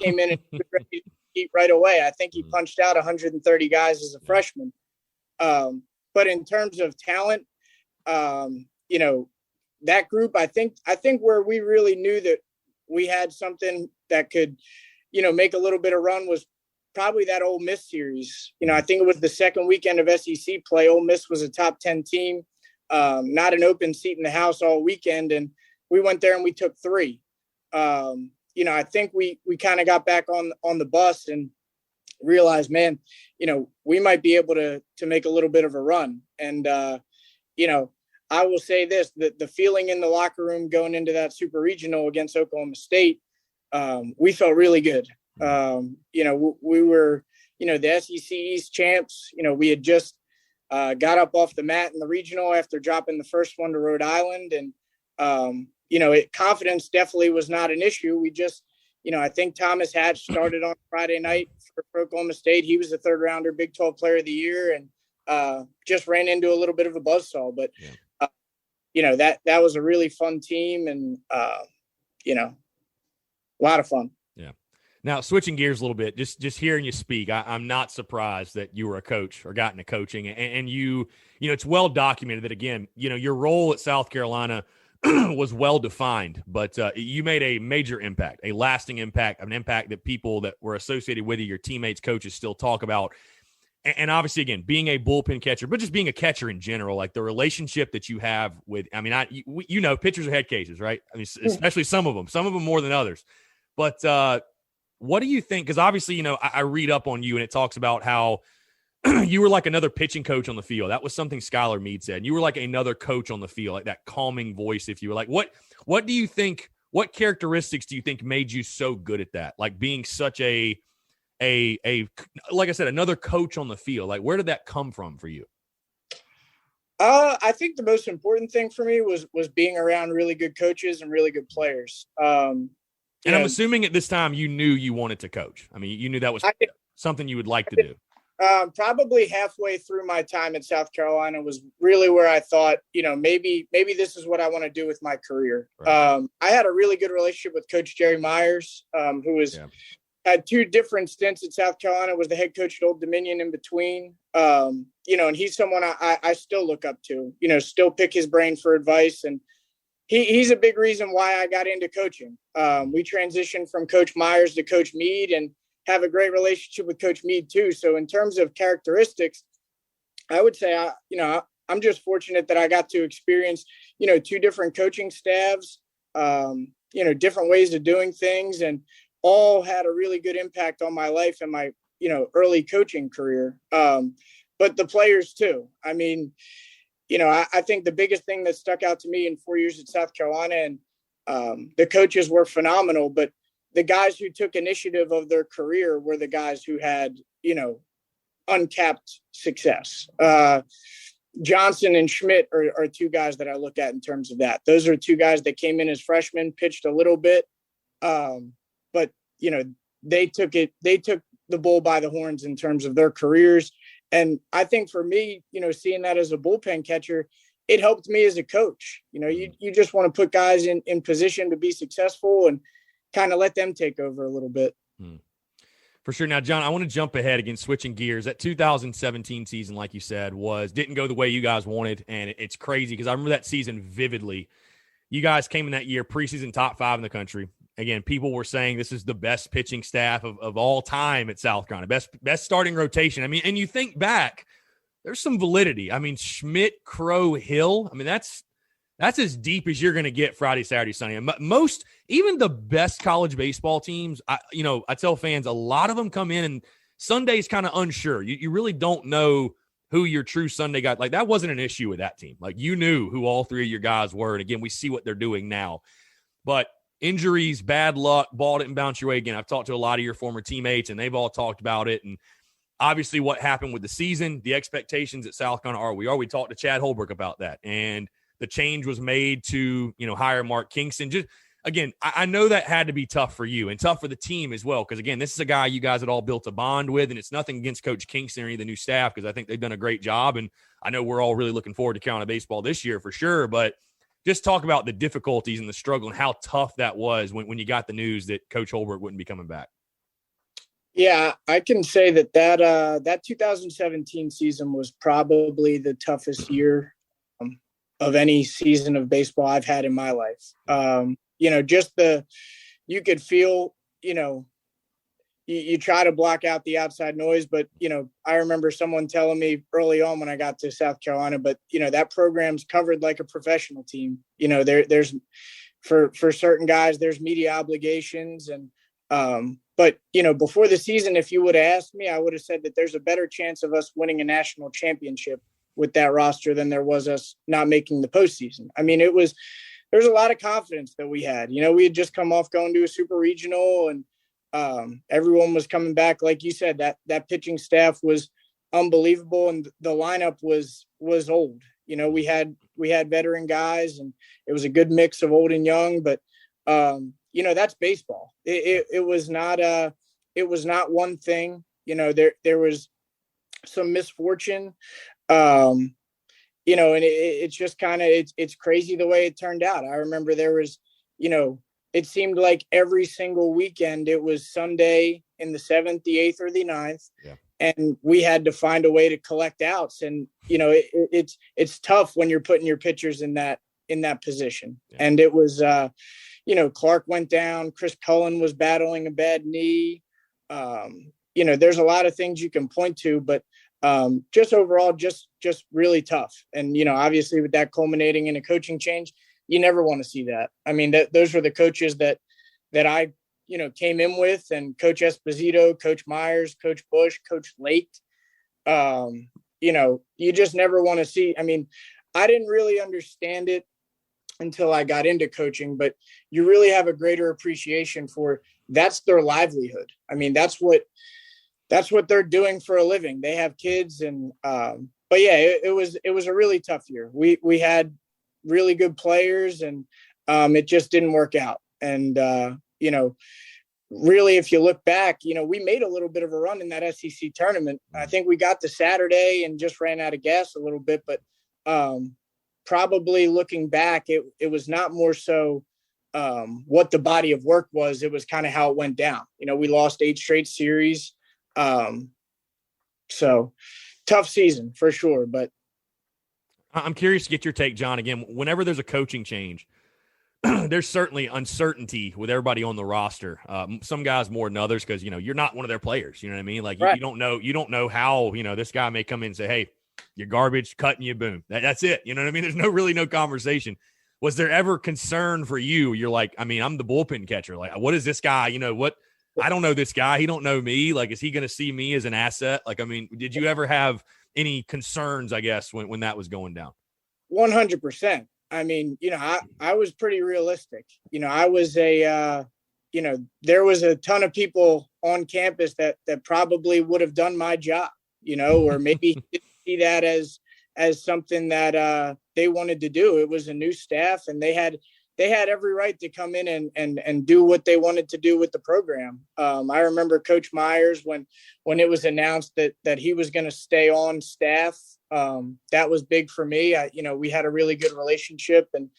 came in and was ready to compete right away. I think he punched out 130 guys as a freshman. But in terms of talent, that group, I think where we really knew that we had something that could, make a little bit of run was probably that Ole Miss series. I think it was the second weekend of SEC play. Ole Miss was a top 10 team, not an open seat in the house all weekend. And we went there and we took 3. I think we kind of got back on the bus and realized, man, we might be able to make a little bit of a run. And, I will say this, that the feeling in the locker room going into that super regional against Oklahoma State, we felt really good. We were, the SEC East champs. We had just got up off the mat in the regional after dropping the first one to Rhode Island. And, confidence definitely was not an issue. We just, I think Thomas Hatch started on Friday night for Oklahoma State. He was the 3rd rounder Big 12 player of the year and just ran into a little bit of a buzzsaw. But, that was a really fun team and, a lot of fun. Yeah. Now, switching gears a little bit, just hearing you speak, I'm not surprised that you were a coach or got into coaching. And you it's well documented that, again, your role at South Carolina was well defined, but you made a major impact, a lasting impact, an impact that people that were associated with you, your teammates, coaches, still talk about. And obviously, again, being a bullpen catcher, but just being a catcher in general, like the relationship that you have with, pitchers are head cases, right? I mean, especially some of them more than others. But what do you think? Because obviously, I read up on you and it talks about how you were like another pitching coach on the field. That was something Skylar Meade said. You were like another coach on the field, like that calming voice, if you were. Like, what do you think, what characteristics do you think made you so good at that? Like being such a like I said, another coach on the field. Like, where did that come from for you? I think the most important thing for me was being around really good coaches and really good players. And I'm assuming at this time you knew you wanted to coach. I mean, you knew that was something you would like to do. Probably halfway through my time at South Carolina was really where I thought, maybe this is what I want to do with my career. Right. I had a really good relationship with Coach Jerry Myers, who had 2 different stints at South Carolina, was the head coach at Old Dominion in between. And he's someone I still look up to, still pick his brain for advice. And he's a big reason why I got into coaching. We transitioned from Coach Myers to Coach Meade and have a great relationship with Coach Meade too. So in terms of characteristics, I would say, I'm just fortunate that I got to experience, 2 different coaching staffs, different ways of doing things, and all had a really good impact on my life and my, early coaching career. But the players too. I mean, I think the biggest thing that stuck out to me in 4 years at South Carolina, and the coaches were phenomenal, but the guys who took initiative of their career were the guys who had, uncapped success. Johnson and Schmidt are 2 guys that I look at in terms of that. Those are 2 guys that came in as freshmen, pitched a little bit. But, they took the bull by the horns in terms of their careers. And I think for me, seeing that as a bullpen catcher, it helped me as a coach. You just want to put guys in position to be successful and kind of let them take over a little bit. For sure. Now, John, I want to jump ahead again, switching gears. That 2017 season, like you said, didn't go the way you guys wanted. And it's crazy because I remember that season vividly. You guys came in that year, preseason top 5 in the country. Again, people were saying this is the best pitching staff of all time at South Carolina, best starting rotation. I mean, and you think back, there's some validity. I mean, Schmidt, Crow, Hill. I mean, that's as deep as you're going to get Friday, Saturday, Sunday. Most, even the best college baseball teams, I tell fans, a lot of them come in and Sunday's kind of unsure. You really don't know who your true Sunday guy. Like, that wasn't an issue with that team. Like, you knew who all 3 of your guys were. And again, we see what they're doing now. But injuries, bad luck, ball didn't bounce your way. Again, I've talked to a lot of your former teammates, and they've all talked about it. And obviously what happened with the season, the expectations at South Carolina are. We talked to Chad Holbrook about that. And the change was made to, hire Mark Kingston. Just again, I know that had to be tough for you and tough for the team as well. Because again, this is a guy you guys had all built a bond with, and it's nothing against Coach Kingston or any of the new staff, because I think they've done a great job. And I know we're all really looking forward to Carolina baseball this year for sure. But just talk about the difficulties and the struggle and how tough that was when you got the news that Coach Holbrook wouldn't be coming back. Yeah, I can say that 2017 season was probably the toughest year of any season of baseball I've had in my life. You could feel, you try to block out the outside noise, but, I remember someone telling me early on when I got to South Carolina, but, that program's covered like a professional team. There's for certain guys, there's media obligations. And, but, before the season, if you would have asked me, I would have said that there's a better chance of us winning a national championship with that roster than there was us not making the postseason. I mean, there's a lot of confidence that we had. We had just come off going to a super regional, and everyone was coming back. Like you said, that pitching staff was unbelievable, and the lineup was old. We had veteran guys, and it was a good mix of old and young. But that's baseball. It was not one thing. There was some misfortune. And it's just kind of, it's crazy the way it turned out. I remember there was, it seemed like every single weekend it was Sunday in the 7th, the 8th, or the 9th. Yeah. And we had to find a way to collect outs. And, it's tough when you're putting your pitchers in that position. Yeah. And it was, Clark went down, Chris Cullen was battling a bad knee. There's a lot of things you can point to, but just overall, just really tough. And, obviously with that culminating in a coaching change, you never want to see that. I mean, those were the coaches that I, came in with, and Coach Esposito, Coach Myers, Coach Bush, Coach Lake. You just never want to see. I mean, I didn't really understand it until I got into coaching, but you really have a greater appreciation for that's their livelihood. I mean, that's what they're doing for a living. They have kids. And, but yeah, it was a really tough year. We had really good players, and it just didn't work out. And, really, if you look back, we made a little bit of a run in that SEC tournament. I think we got to Saturday and just ran out of gas a little bit, but probably looking back, it was not more so what the body of work was. It was kind of how it went down. We lost 8 straight series. So tough season for sure, but I'm curious to get your take, John. Again, whenever there's a coaching change, there's certainly uncertainty with everybody on the roster. Some guys more than others, because, you're not one of their players. You know what I mean? Like right. you don't know how, this guy may come in and say, hey, you're garbage, cutting you, boom. That's it. You know what I mean? There's no conversation. Was there ever concern for you? You're like, I mean, I'm the bullpen catcher. Like, what is this guy? I don't know this guy. He don't know me. Like, is he going to see me as an asset? Like, I mean, did you ever have any concerns, I guess, when that was going down? 100%. I mean, I was pretty realistic. I was there was a ton of people on campus that probably would have done my job, or maybe see that as something that they wanted to do. It was a new staff, and they had every right to come in and do what they wanted to do with the program. I remember Coach Myers when it was announced that he was going to stay on staff. That was big for me. We had a really good relationship, and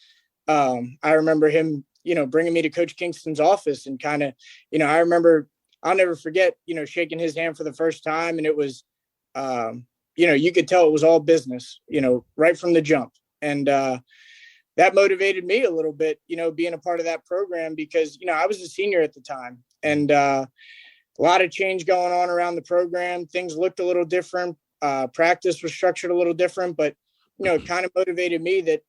I remember him, bringing me to Coach Kingston's office, and kind of, I remember, I'll never forget, shaking his hand for the first time. And it was, you could tell it was all business, right from the jump. And, that motivated me a little bit, being a part of that program, because, I was a senior at the time, and a lot of change going on around the program. Things looked a little different. Practice was structured a little different, but, it kind of motivated me that,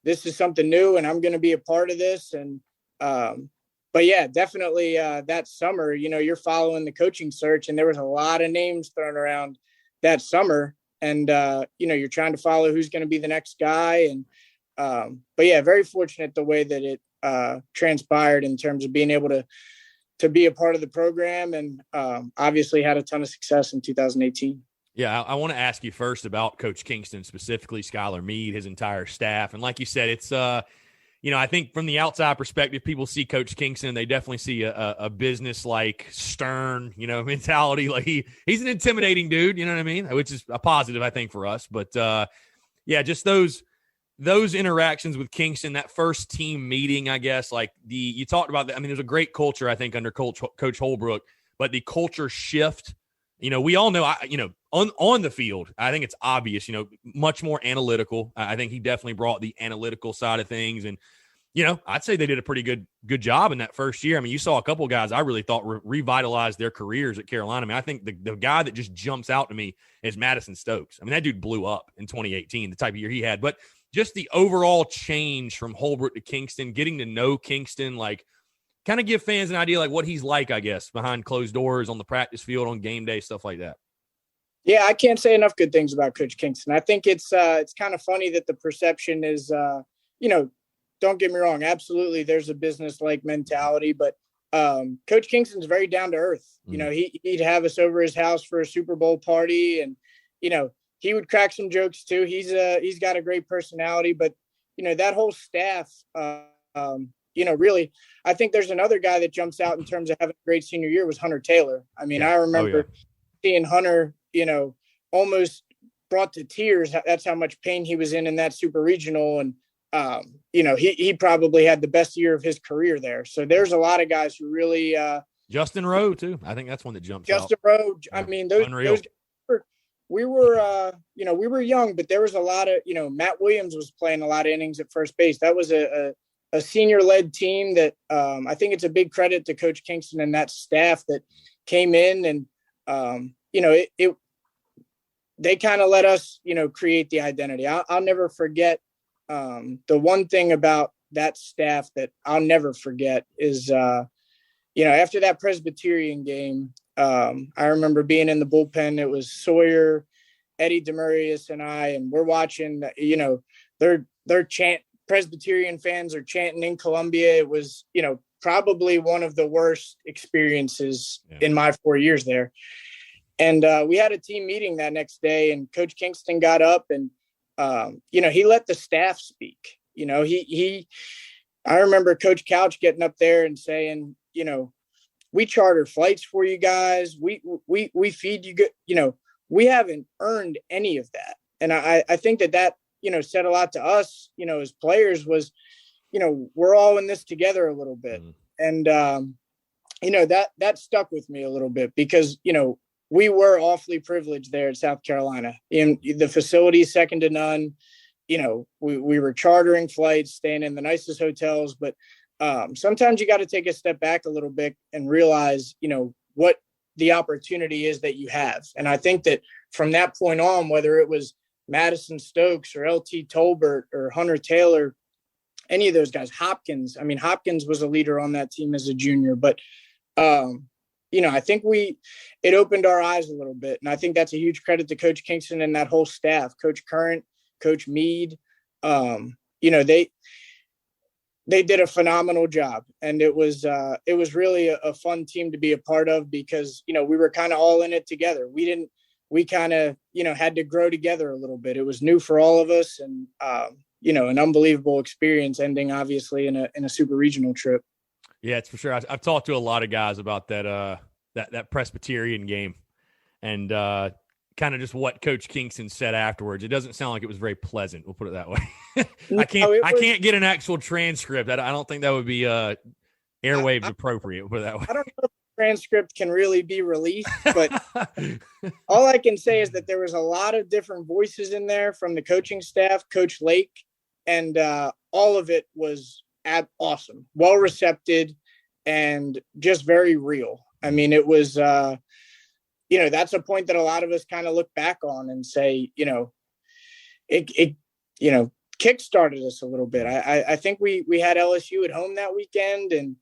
this is something new, and I'm going to be a part of this. And, but yeah, definitely that summer, you're following the coaching search, and there was a lot of names thrown around that summer. And, you're trying to follow who's going to be the next guy. And, but yeah, very fortunate the way that it transpired in terms of being able to be a part of the program, and obviously had a ton of success in 2018. Yeah, I want to ask you first about Coach Kingston, specifically Skylar Meade, his entire staff. And like you said, it's I think from the outside perspective, people see Coach Kingston, they definitely see a business-like, stern, mentality. Like he's an intimidating dude, you know what I mean? Which is a positive, I think, for us. But just those interactions with Kingston, that first team meeting, I guess, like you talked about that. I mean, there's a great culture, I think, under Coach Holbrook, but the culture shift, we all know, on the field, I think it's obvious, much more analytical. I think he definitely brought the analytical side of things. And, I'd say they did a pretty good job in that first year. I mean, you saw a couple of guys I really thought revitalized their careers at Carolina. I mean, I think the guy that just jumps out to me is Madison Stokes. I mean, that dude blew up in 2018, the type of year he had. But just the overall change from Holbrook to Kingston, getting to know Kingston, like kind of give fans an idea like what he's like, I guess, behind closed doors, on the practice field, on game day, stuff like that. Yeah, I can't say enough good things about Coach Kingston. I think it's kind of funny that the perception is, don't get me wrong, absolutely there's a business-like mentality, but Coach Kingston's very down to earth. He'd have us over his house for a Super Bowl party, and he would crack some jokes too. He's got a great personality, but that whole staff, really, I think there's another guy that jumps out in terms of having a great senior year was Hunter Taylor. I mean, I remember seeing Hunter, almost brought to tears. That's how much pain he was in that super regional. And, he probably had the best year of his career there. So there's a lot of guys who really, Justin Rowe too. I think that's one that jumps out. Justin Rowe. I mean, those guys we were young, but there was a lot of, Matt Williams was playing a lot of innings at first base. That was a senior led team that, I think it's a big credit to Coach Kingston and that staff that came in and, they kind of let us, create the identity. I'll never forget. The one thing about that staff that I'll never forget is, after that Presbyterian game, I remember being in the bullpen. It was Sawyer, Eddie Demarius, and I, and we're watching, they're chanting. Presbyterian fans are chanting in Columbia. It was, probably one of the worst experiences in my 4 years there. And we had a team meeting that next day, and Coach Kingston got up and, he let the staff speak. I remember Coach Couch getting up there and saying, we charter flights for you guys. We feed you good. We haven't earned any of that. And I think that, said a lot to us, as players was, we're all in this together a little bit. And, that stuck with me a little bit because, we were awfully privileged there at South Carolina. In the facility, second to none. We were chartering flights, staying in the nicest hotels, but sometimes you got to take a step back a little bit and realize, what the opportunity is that you have. And I think that from that point on, whether it was Madison Stokes or LT Tolbert or Hunter Taylor, any of those guys, Hopkins was a leader on that team as a junior, but, I think it opened our eyes a little bit. And I think that's a huge credit to Coach Kingston and that whole staff, Coach Current, Coach Meade. They did a phenomenal job. And it was really a fun team to be a part of because, we were kind of all in it together. We kind of, had to grow together a little bit. It was new for all of us and, an unbelievable experience ending obviously in a super regional trip. Yeah, it's for sure. I've talked to a lot of guys about that Presbyterian game and kind of just what Coach Kingston said afterwards. It doesn't sound like it was very pleasant. We'll put it that way. I can't get an actual transcript. I don't think that would be airwaves appropriate. We'll put it that way. I don't know if the transcript can really be released, but all I can say is that there was a lot of different voices in there from the coaching staff, Coach Lake, and all of it was awesome, well received, and just very real. I mean, it was, that's a point that a lot of us kind of look back on and say, it kickstarted us a little bit. I think we had LSU at home that weekend and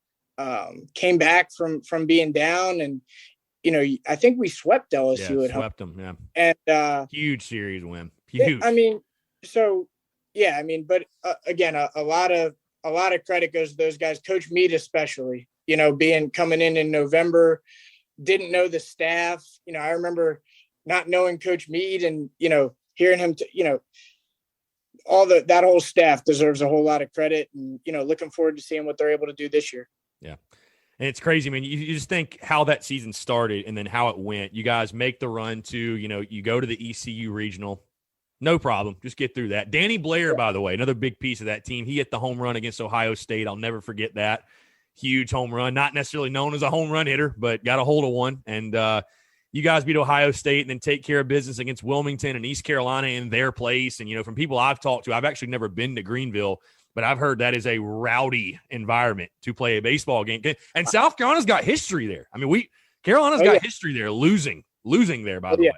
came back from being down, and I think we swept LSU at home. Swept them, yeah. And huge series win. Huge. But again, a lot of credit goes to those guys. Coach Meade especially, coming in November, didn't know the staff. I remember not knowing Coach Meade and, hearing him, that whole staff deserves a whole lot of credit, and, looking forward to seeing what they're able to do this year. Yeah. And it's crazy, man. You just think how that season started and then how it went. You guys make the run to, you go to the ECU regional. No problem. Just get through that. Danny Blair, by the way, another big piece of that team. He hit the home run against Ohio State. I'll never forget that. Huge home run. Not necessarily known as a home run hitter, but got a hold of one. And you guys beat Ohio State and then take care of business against Wilmington and East Carolina in their place. And, from people I've talked to, I've actually never been to Greenville, but I've heard that is a rowdy environment to play a baseball game. And South Carolina's got history there. I mean, Carolina's got history there, losing there, by the way.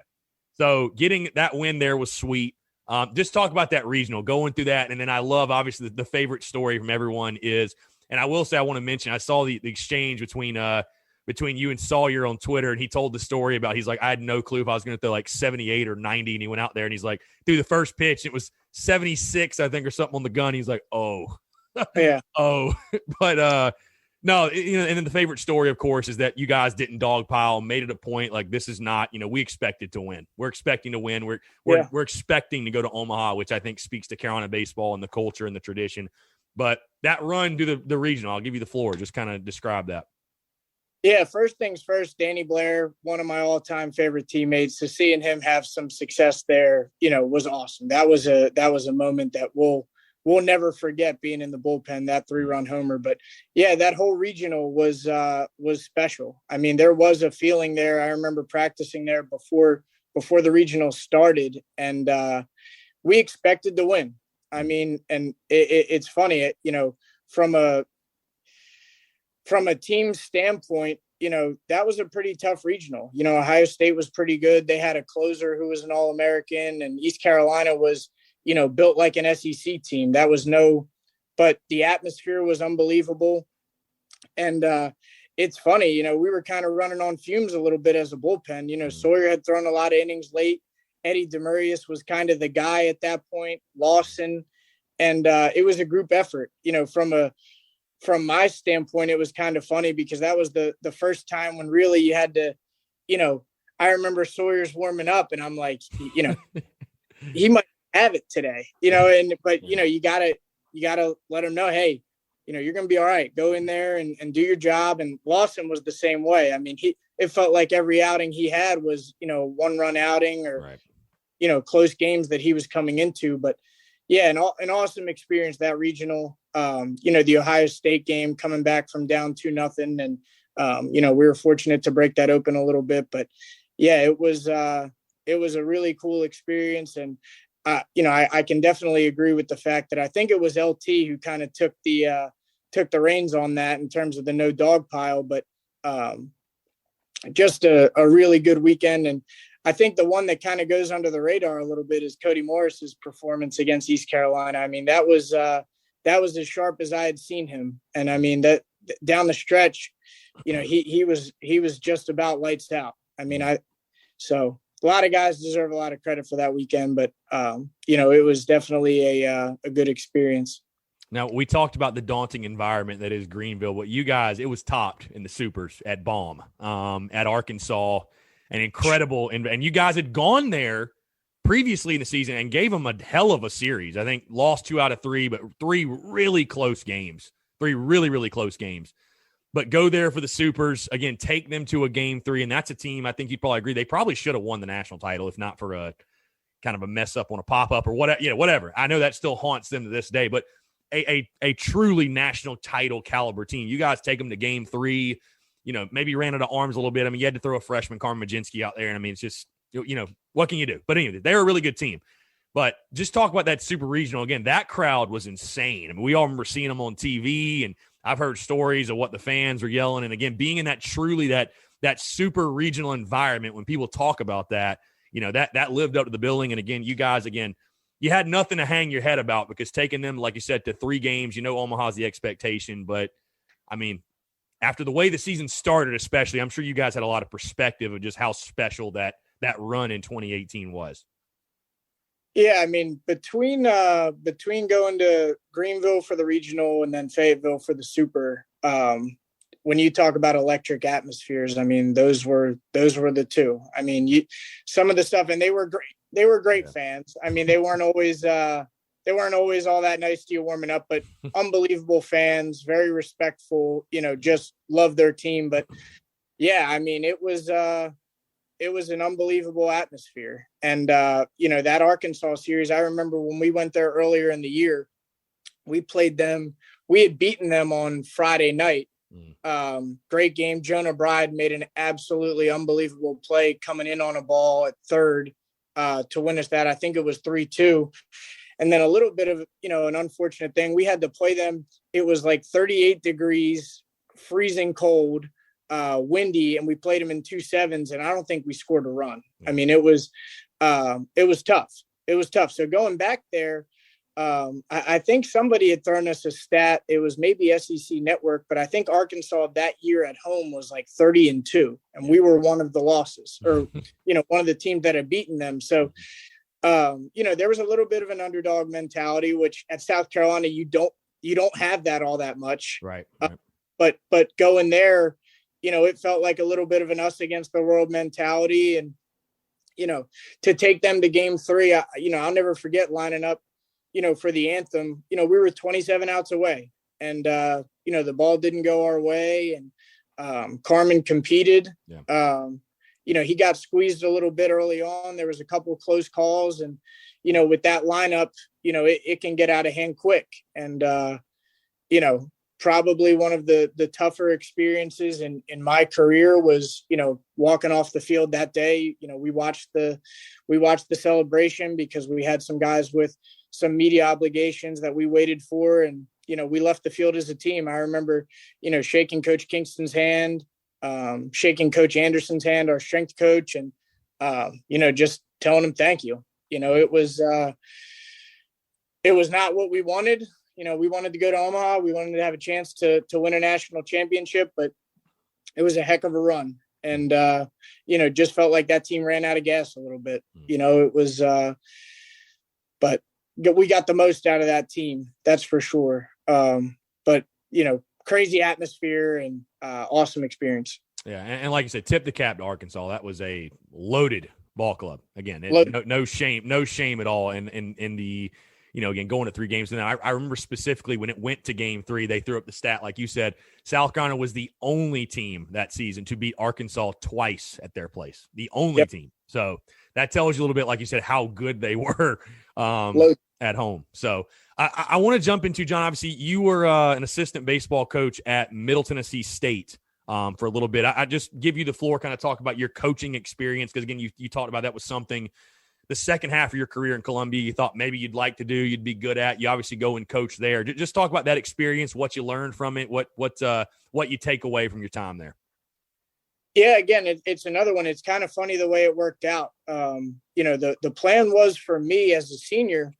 So getting that win there was sweet. Just talk about that regional, going through that. And then I love, obviously, the favorite story from everyone is, and I will say, I want to mention, I saw the exchange between you and Sawyer on Twitter, and he told the story about, he's like, I had no clue if I was going to throw like 78 or 90, and he went out there and he's like, threw the first pitch, it was 76, I think, or something on the gun. He's like, oh. Yeah. Oh. But no, and then the favorite story, of course, is that you guys didn't dogpile, made it a point. Like, this is not, we expected to win. We're expecting to win. We're expecting to go to Omaha, which I think speaks to Carolina baseball and the culture and the tradition. But that run to the regional, I'll give you the floor. Just kind of describe that. Yeah, first things first, Danny Blair, one of my all-time favorite teammates. So seeing him have some success there, was awesome. That was a moment that we'll never forget, being in the bullpen, that 3-run homer. But yeah, that whole regional was special. I mean, there was a feeling there. I remember practicing there before the regional started, and we expected to win. I mean, and it's funny, from a team standpoint, that was a pretty tough regional. Ohio State was pretty good. They had a closer who was an All-American, and East Carolina was, built like an SEC team. But the atmosphere was unbelievable. And it's funny, we were kind of running on fumes a little bit as a bullpen. Sawyer had thrown a lot of innings late. Eddie Demarius was kind of the guy at that point, Lawson. And it was a group effort. From my standpoint, it was kind of funny because that was the first time when really you had to, I remember Sawyer's warming up and I'm like, he might have it today, but you gotta let him know, hey, you're going to be all right. Go in there and do your job. And Lawson was the same way. I mean, it felt like every outing he had was, 1-run outing or, right, close games that he was coming into. But yeah, an awesome experience, that regional. The Ohio State game, coming back from down 2-0. And, we were fortunate to break that open a little bit, but yeah, it was a really cool experience. And, I can definitely agree with the fact that I think it was LT who kind of took the reins on that in terms of the no dog pile, but just a really good weekend. And I think the one that kind of goes under the radar a little bit is Cody Morris's performance against East Carolina. I mean, that was as sharp as I had seen him. And I mean, that down the stretch, he was just about lights out. I mean, so a lot of guys deserve a lot of credit for that weekend, but it was definitely a good experience. Now, we talked about the daunting environment that is Greenville, but you guys, it was topped in the Supers at Baum, at Arkansas, an incredible, and you guys had gone there previously in the season and gave them a hell of a series. I think lost 2 out of 3, but 3 really close games, 3 really, really close games. But go there for the Supers, again, take them to a game 3, and that's a team, I think you'd probably agree, they probably should have won the national title if not for a kind of a mess up on a pop-up or whatever. Whatever. I know that still haunts them to this day, but a truly national title caliber team. You guys take them to game 3, maybe ran out of arms a little bit. I mean, you had to throw a freshman, Carmen Majinski, out there, and I mean, it's just, what can you do? But anyway, they're a really good team. But just talk about that super regional again. That crowd was insane. I mean, we all remember seeing them on TV, and I've heard stories of what the fans were yelling. And again, being in that truly that super regional environment, when people talk about that, that lived up to the billing. And again, you guys, you had nothing to hang your head about because taking them, like you said, to 3 games, Omaha's the expectation. But I mean, after the way the season started, especially, I'm sure you guys had a lot of perspective of just how special that run in 2018 was. Yeah, I mean, between going to Greenville for the regional and then Fayetteville for the super, when you talk about electric atmospheres, I mean, those were the 2. I mean, some of the stuff, and they were great. They were great fans. I mean, they weren't always weren't always all that nice to you warming up, but unbelievable fans, very respectful, just love their team. But yeah, I mean, it was an unbelievable atmosphere. And, that Arkansas series, I remember when we went there earlier in the year, we played them. We had beaten them on Friday night. Great game. Jonah Bride made an absolutely unbelievable play coming in on a ball at third to win us that. I think it was 3-2. And then a little bit of, an unfortunate thing. We had to play them. It was like 38 degrees, freezing cold, windy, and we played them in 2-7s, and I don't think we scored a run. I mean, it was tough. It was tough. So going back there, I think somebody had thrown us a stat. It was maybe SEC Network, but I think Arkansas that year at home was like 30-2, and we were one of the losses, or one of the teams that had beaten them. So, there was a little bit of an underdog mentality, which at South Carolina you don't have that all that much, right? But going there, it felt like a little bit of an us against the world mentality, and to take them to game 3, I'll never forget lining up. For the anthem, we were 27 outs away, and, the ball didn't go our way, and Carmen competed. Yeah. He got squeezed a little bit early on. There was a couple of close calls, and, with that lineup, it can get out of hand quick. And, probably one of the tougher experiences in my career was, walking off the field that day. We watched the celebration because we had some guys with some media obligations that we waited for. And, we left the field as a team. I remember, shaking Coach Kingston's hand, shaking Coach Anderson's hand, our strength coach, and, just telling him thank you. It was not what we wanted. We wanted to go to Omaha. We wanted to have a chance to win a national championship, but it was a heck of a run. And, just felt like that team ran out of gas a little bit. It was, but we got the most out of that team. That's for sure. But, crazy atmosphere and awesome experience. Yeah. And like you said, tip the cap to Arkansas. That was a loaded ball club. Again, no shame at all in the, again, going to 3 games. And then I remember specifically when it went to game 3, they threw up the stat, like you said, South Carolina was the only team that season to beat Arkansas twice at their place. The only team. So that tells you a little bit, like you said, how good they were at home. So I want to jump into, John, obviously you were an assistant baseball coach at Middle Tennessee State for a little bit. I just give you the floor, kind of talk about your coaching experience. Because again, you talked about that was something the second half of your career in Columbia you thought maybe you'd like to do, you'd be good at. You obviously go and coach there. Just talk about that experience, what you learned from it, what you take away from your time there. Yeah, again, it's another one. It's kind of funny the way it worked out. The plan was for me as a senior,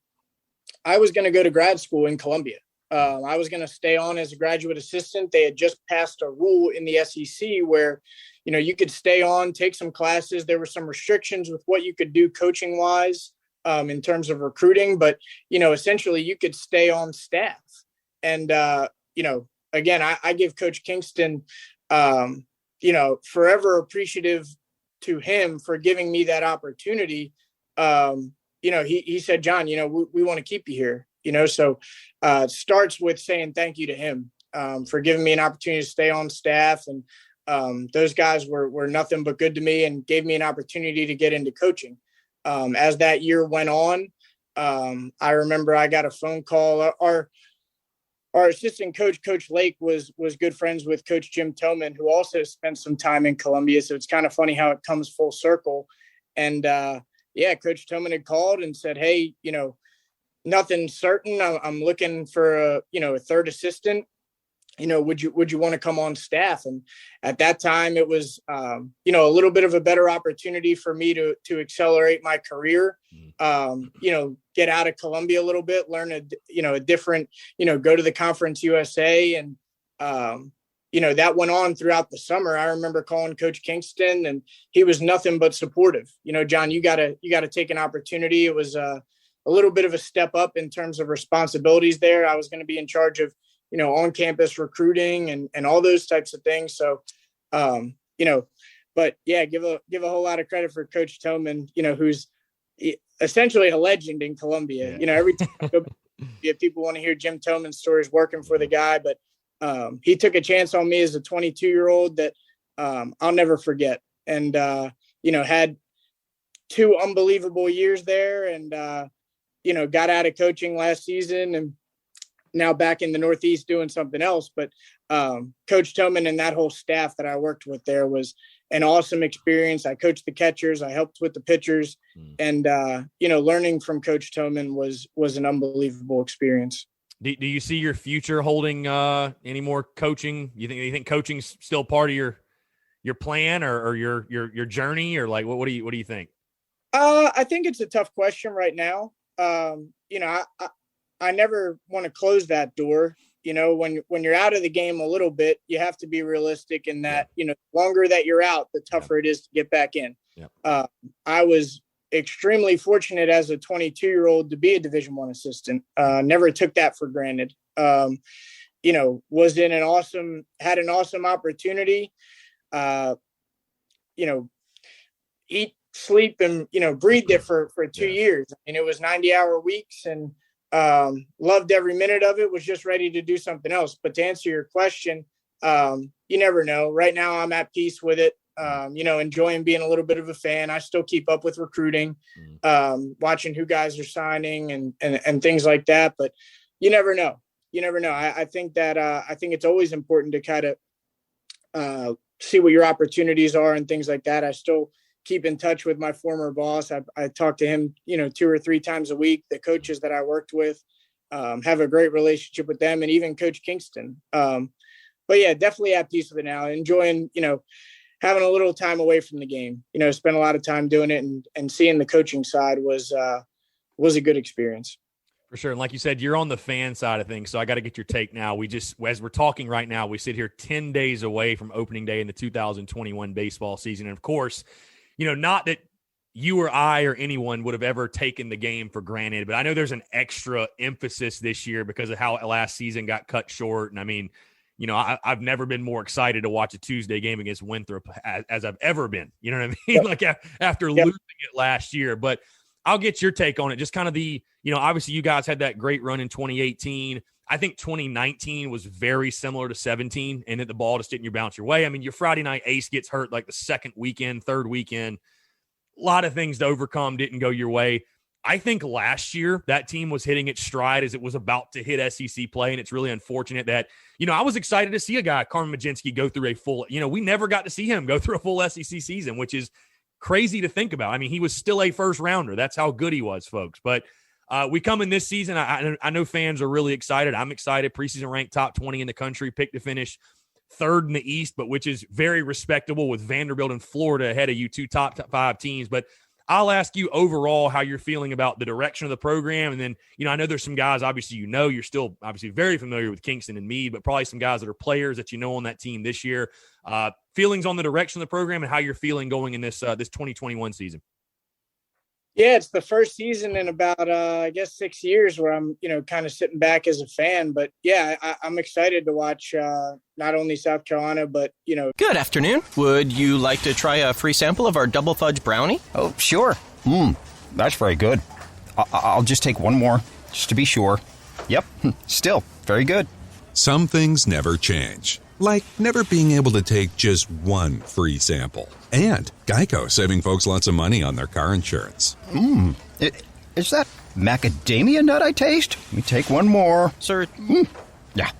I was going to go to grad school in Columbia. I was going to stay on as a graduate assistant. They had just passed a rule in the SEC where, you could stay on, take some classes. There were some restrictions with what you could do coaching wise in terms of recruiting, but, essentially you could stay on staff. And, again, I give Coach Kingston, forever appreciative to him for giving me that opportunity. He said, John, we want to keep you here, so it starts with saying thank you to him for giving me an opportunity to stay on staff. And those guys were nothing but good to me and gave me an opportunity to get into coaching. As that year went on, I remember I got a phone call. Our assistant coach, Coach Lake, was good friends with Coach Jim Tillman, who also spent some time in Columbia. So it's kind of funny how it comes full circle. And Coach Tillman had called and said, hey, nothing certain. I'm looking for a third assistant. Would you want to come on staff? And at that time it was, a little bit of a better opportunity for me to accelerate my career, get out of Columbia a little bit, learn a different, go to the Conference USA. And, that went on throughout the summer. I remember calling Coach Kingston and he was nothing but supportive. John, you gotta take an opportunity. It was a little bit of a step up in terms of responsibilities there. I was going to be in charge of, on-campus recruiting and all those types of things. So, but yeah, give a whole lot of credit for Coach Tillman, who's essentially a legend in Columbia. Yeah. You know, every time I go, people want to hear Jim Toman's stories working for the guy, but he took a chance on me as a 22-year-old that I'll never forget. And, you know, had 2 unbelievable years there and, you know, got out of coaching last season and now back in the Northeast doing something else. But Coach Toman and that whole staff that I worked with there was an awesome experience. I coached the catchers. I helped with the pitchers. And, you know, learning from Coach Toman was an unbelievable experience. Do you see your future holding any more coaching? You think coaching's still part of your plan or your journey, or like what do you think? I think it's a tough question right now. You know, I never want to close that door. You know, when you're out of the game a little bit, you have to be realistic in that, you know, the longer that you're out, the tougher it is to get back in. Yeah. I was extremely fortunate as a 22-year-old to be a Division I assistant. Never took that for granted. You know, had an awesome opportunity. You know, eat, sleep, and, you know, breathed it for 2 years. I mean, it was 90-hour weeks and loved every minute of it, was just ready to do something else. But to answer your question, you never know. Right now I'm at peace with it. You know, enjoying being a little bit of a fan. I still keep up with recruiting, watching who guys are signing and things like that. But you never know. I think that I think it's always important to kind of see what your opportunities are and things like that. I still keep in touch with my former boss. I talk to him, you know, 2 or 3 times a week. The coaches that I worked with, have a great relationship with them, and even Coach Kingston. But yeah, definitely at peace with it now. Enjoying, you know, having a little time away from the game. You know, spent a lot of time doing it, and seeing the coaching side was a good experience. For sure. And like you said, you're on the fan side of things, so I got to get your take now. As we're talking right now, we sit here 10 days away from opening day in the 2021 baseball season. And of course, you know, not that you or I or anyone would have ever taken the game for granted, but I know there's an extra emphasis this year because of how last season got cut short. And I mean, you know, I've never been more excited to watch a Tuesday game against Winthrop as I've ever been. You know what I mean? Like after losing it last year. But I'll get your take on it. Just kind of you know, obviously you guys had that great run in 2018. I think 2019 was very similar to 17, and that the ball just didn't bounce your way. I mean, your Friday night ace gets hurt like the second weekend, third weekend. A lot of things to overcome didn't go your way. I think last year that team was hitting its stride as it was about to hit SEC play, and it's really unfortunate that, you know, I was excited to see a guy, Carmen Majinski, go through a full, you know, we never got to see him go through a full SEC season, which is crazy to think about. I mean, he was still a first rounder. That's how good he was, folks. But we come in this season. I know fans are really excited. I'm excited. Preseason ranked top 20 in the country, picked to finish third in the East, but which is very respectable with Vanderbilt and Florida ahead of you, 2 top 5 teams. But I'll ask you overall how you're feeling about the direction of the program. And then, you know, I know there's some guys, obviously, you know, you're still obviously very familiar with Kingston and Meade, but probably some guys that are players that you know on that team this year. Feelings on the direction of the program and how you're feeling going in this 2021 season. Yeah, it's the first season in about, I guess, 6 years where I'm, you know, kind of sitting back as a fan. But yeah, I'm excited to watch not only South Carolina, but, you know. Good afternoon. Would you like to try a free sample of our double fudge brownie? Oh, sure. That's very good. I'll just take one more, just to be sure. Yep, still very good. Some things never change. Like never being able to take just one free sample. And Geico saving folks lots of money on their car insurance. Is that macadamia nut I taste? Let me take one more. Sir. Yeah,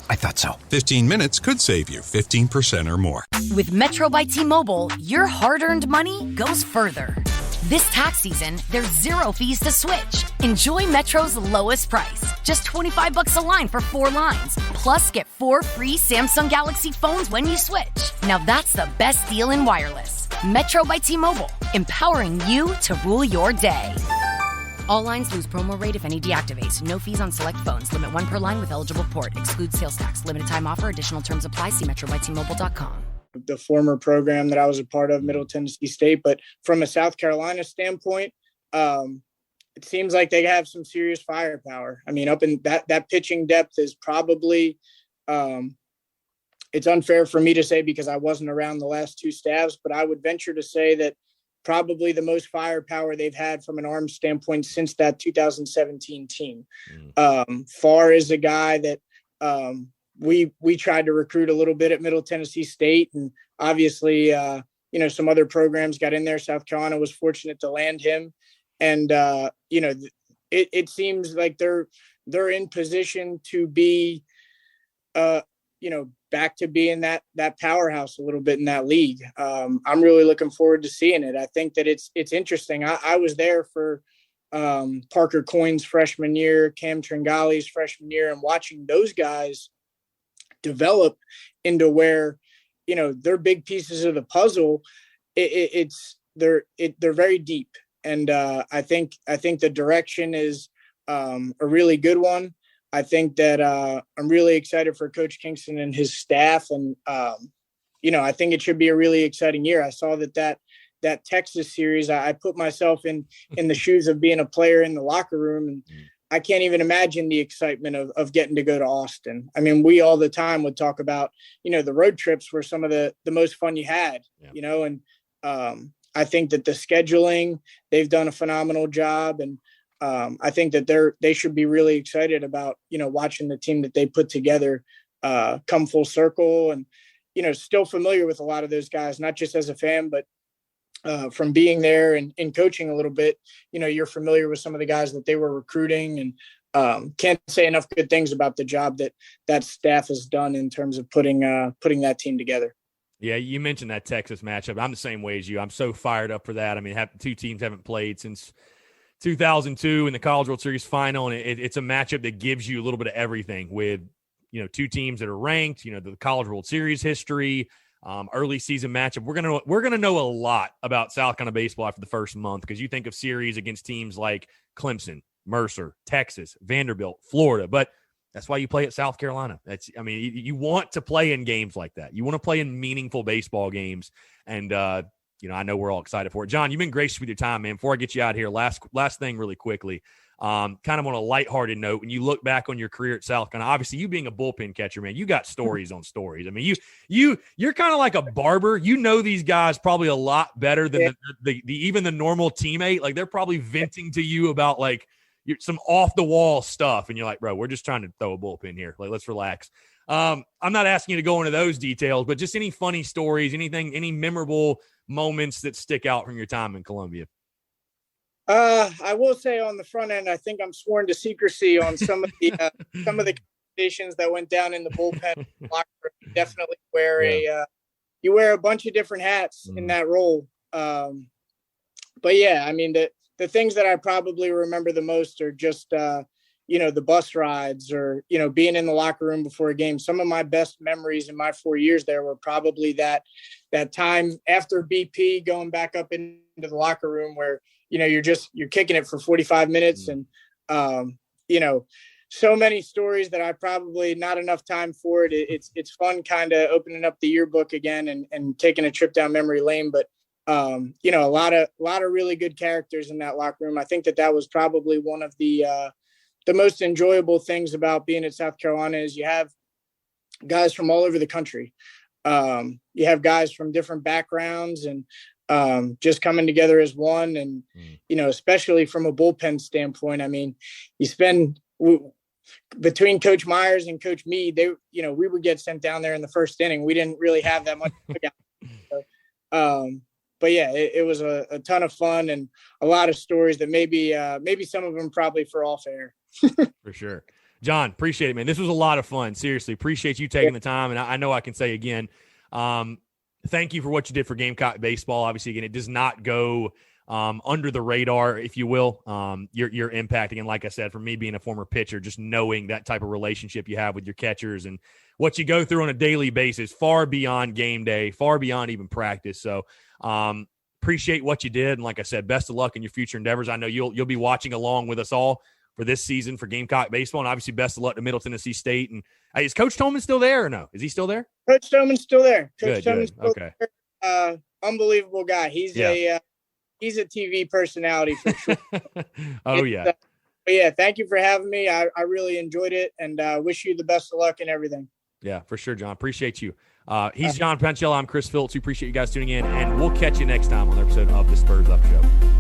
I thought so. 15 minutes could save you 15% or more. With Metro by T-Mobile, your hard-earned money goes further. This tax season, there's 0 fees to switch. Enjoy Metro's lowest price. Just $25 a line for 4 lines. Plus, get 4 free Samsung Galaxy phones when you switch. Now that's the best deal in wireless. Metro by T-Mobile, empowering you to rule your day. All lines lose promo rate if any deactivates. No fees on select phones. Limit 1 per line with eligible port. Excludes sales tax. Limited time offer. Additional terms apply. See metrobytmobile.com. The former program that I was a part of, Middle Tennessee State. But from a South Carolina standpoint, it seems like they have some serious firepower. I mean, up in that pitching depth is probably, it's unfair for me to say because I wasn't around the last 2 staffs, but I would venture to say that probably the most firepower they've had from an arm standpoint since that 2017 team. Far is a guy that we tried to recruit a little bit at Middle Tennessee State, and obviously, some other programs got in there. South Carolina was fortunate to land him, and it seems like they're in position to be, back to being that powerhouse a little bit in that league. I'm really looking forward to seeing it. I think that it's interesting. I was there for Parker Coyne's freshman year, Cam Tringali's freshman year, and watching those guys develop into where, they're big pieces of the puzzle. They're very deep. And I think the direction is a really good one. I think that I'm really excited for Coach Kingston and his staff. And, I think it should be a really exciting year. I saw that Texas series. I put myself in the shoes of being a player in the locker room, and I can't even imagine the excitement of getting to go to Austin. I mean, we all the time would talk about, the road trips were some of the most fun you had, and I think that the scheduling, they've done a phenomenal job. And I think that they should be really excited about, watching the team that they put together come full circle, and, still familiar with a lot of those guys, not just as a fan, but from being there and coaching a little bit, you're familiar with some of the guys that they were recruiting, and can't say enough good things about the job that staff has done in terms of putting that team together. Yeah, you mentioned that Texas matchup. I'm the same way as you. I'm so fired up for that. I mean, two teams haven't played since 2002 in the College World Series final, and it's a matchup that gives you a little bit of everything with, two teams that are ranked, the College World Series history, early season matchup. We're gonna know a lot about South Carolina baseball after the first month, because you think of series against teams like Clemson, Mercer, Texas, Vanderbilt, Florida, but that's why you play at South Carolina. You want to play in games like that. You want to play in meaningful baseball games, and I know we're all excited for it. John, you've been gracious with your time, man. Before I get you out here, last thing really quickly, kind of on a lighthearted note, when you look back on your career at South Carolina, obviously you being a bullpen catcher, man, you got stories on stories. I mean, you're kind of like a barber. You know these guys probably a lot better than even the normal teammate. Like, they're probably venting to you about some off the wall stuff, and you're like, bro, we're just trying to throw a bullpen here. Like, let's relax. I'm not asking you to go into those details, but just any funny stories, any memorable moments that stick out from your time in Columbia. I will say on the front end, I think I'm sworn to secrecy on some of the conversations that went down in the bullpen locker room. You definitely you wear a bunch of different hats in that role. But yeah, I mean, the things that I probably remember the most are just, the bus rides, or, being in the locker room before a game. Some of my best memories in my 4 years there were probably that time after BP, going back up into the locker room where, you're kicking it for 45 minutes. And, so many stories that I probably not enough time for it. It's fun kind of opening up the yearbook again and taking a trip down memory lane. But, a lot of really good characters in that locker room. I think that was probably one of the most enjoyable things about being at South Carolina is you have guys from all over the country. You have guys from different backgrounds and just coming together as one. And, especially from a bullpen standpoint, I mean, you spend between Coach Myers and Coach Meade, we would get sent down there in the first inning. We didn't really have that much. But yeah, it was a ton of fun and a lot of stories that maybe some of them probably for off air. For sure. John, appreciate it, man. This was a lot of fun. Seriously, appreciate you taking the time. And I know I can say again, thank you for what you did for Gamecock baseball. Obviously, again, it does not go under the radar, if you will. Your impact, again, like I said, for me being a former pitcher, just knowing that type of relationship you have with your catchers and what you go through on a daily basis, far beyond game day, far beyond even practice. So appreciate what you did. And like I said, best of luck in your future endeavors. I know you'll be watching along with us all for this season for Gamecock baseball, and obviously best of luck to Middle Tennessee State. And is Coach Tolman still there or no? Is he still there? Coach Tolman's still there. Good. Okay. There. Unbelievable guy. He's a TV personality for sure. Yeah. But yeah, thank you for having me. I really enjoyed it, and wish you the best of luck in everything. Yeah, for sure, John. Appreciate you. He's John Panchella. I'm Chris Phillips. We appreciate you guys tuning in, and we'll catch you next time on the episode of the Spurs Up Show.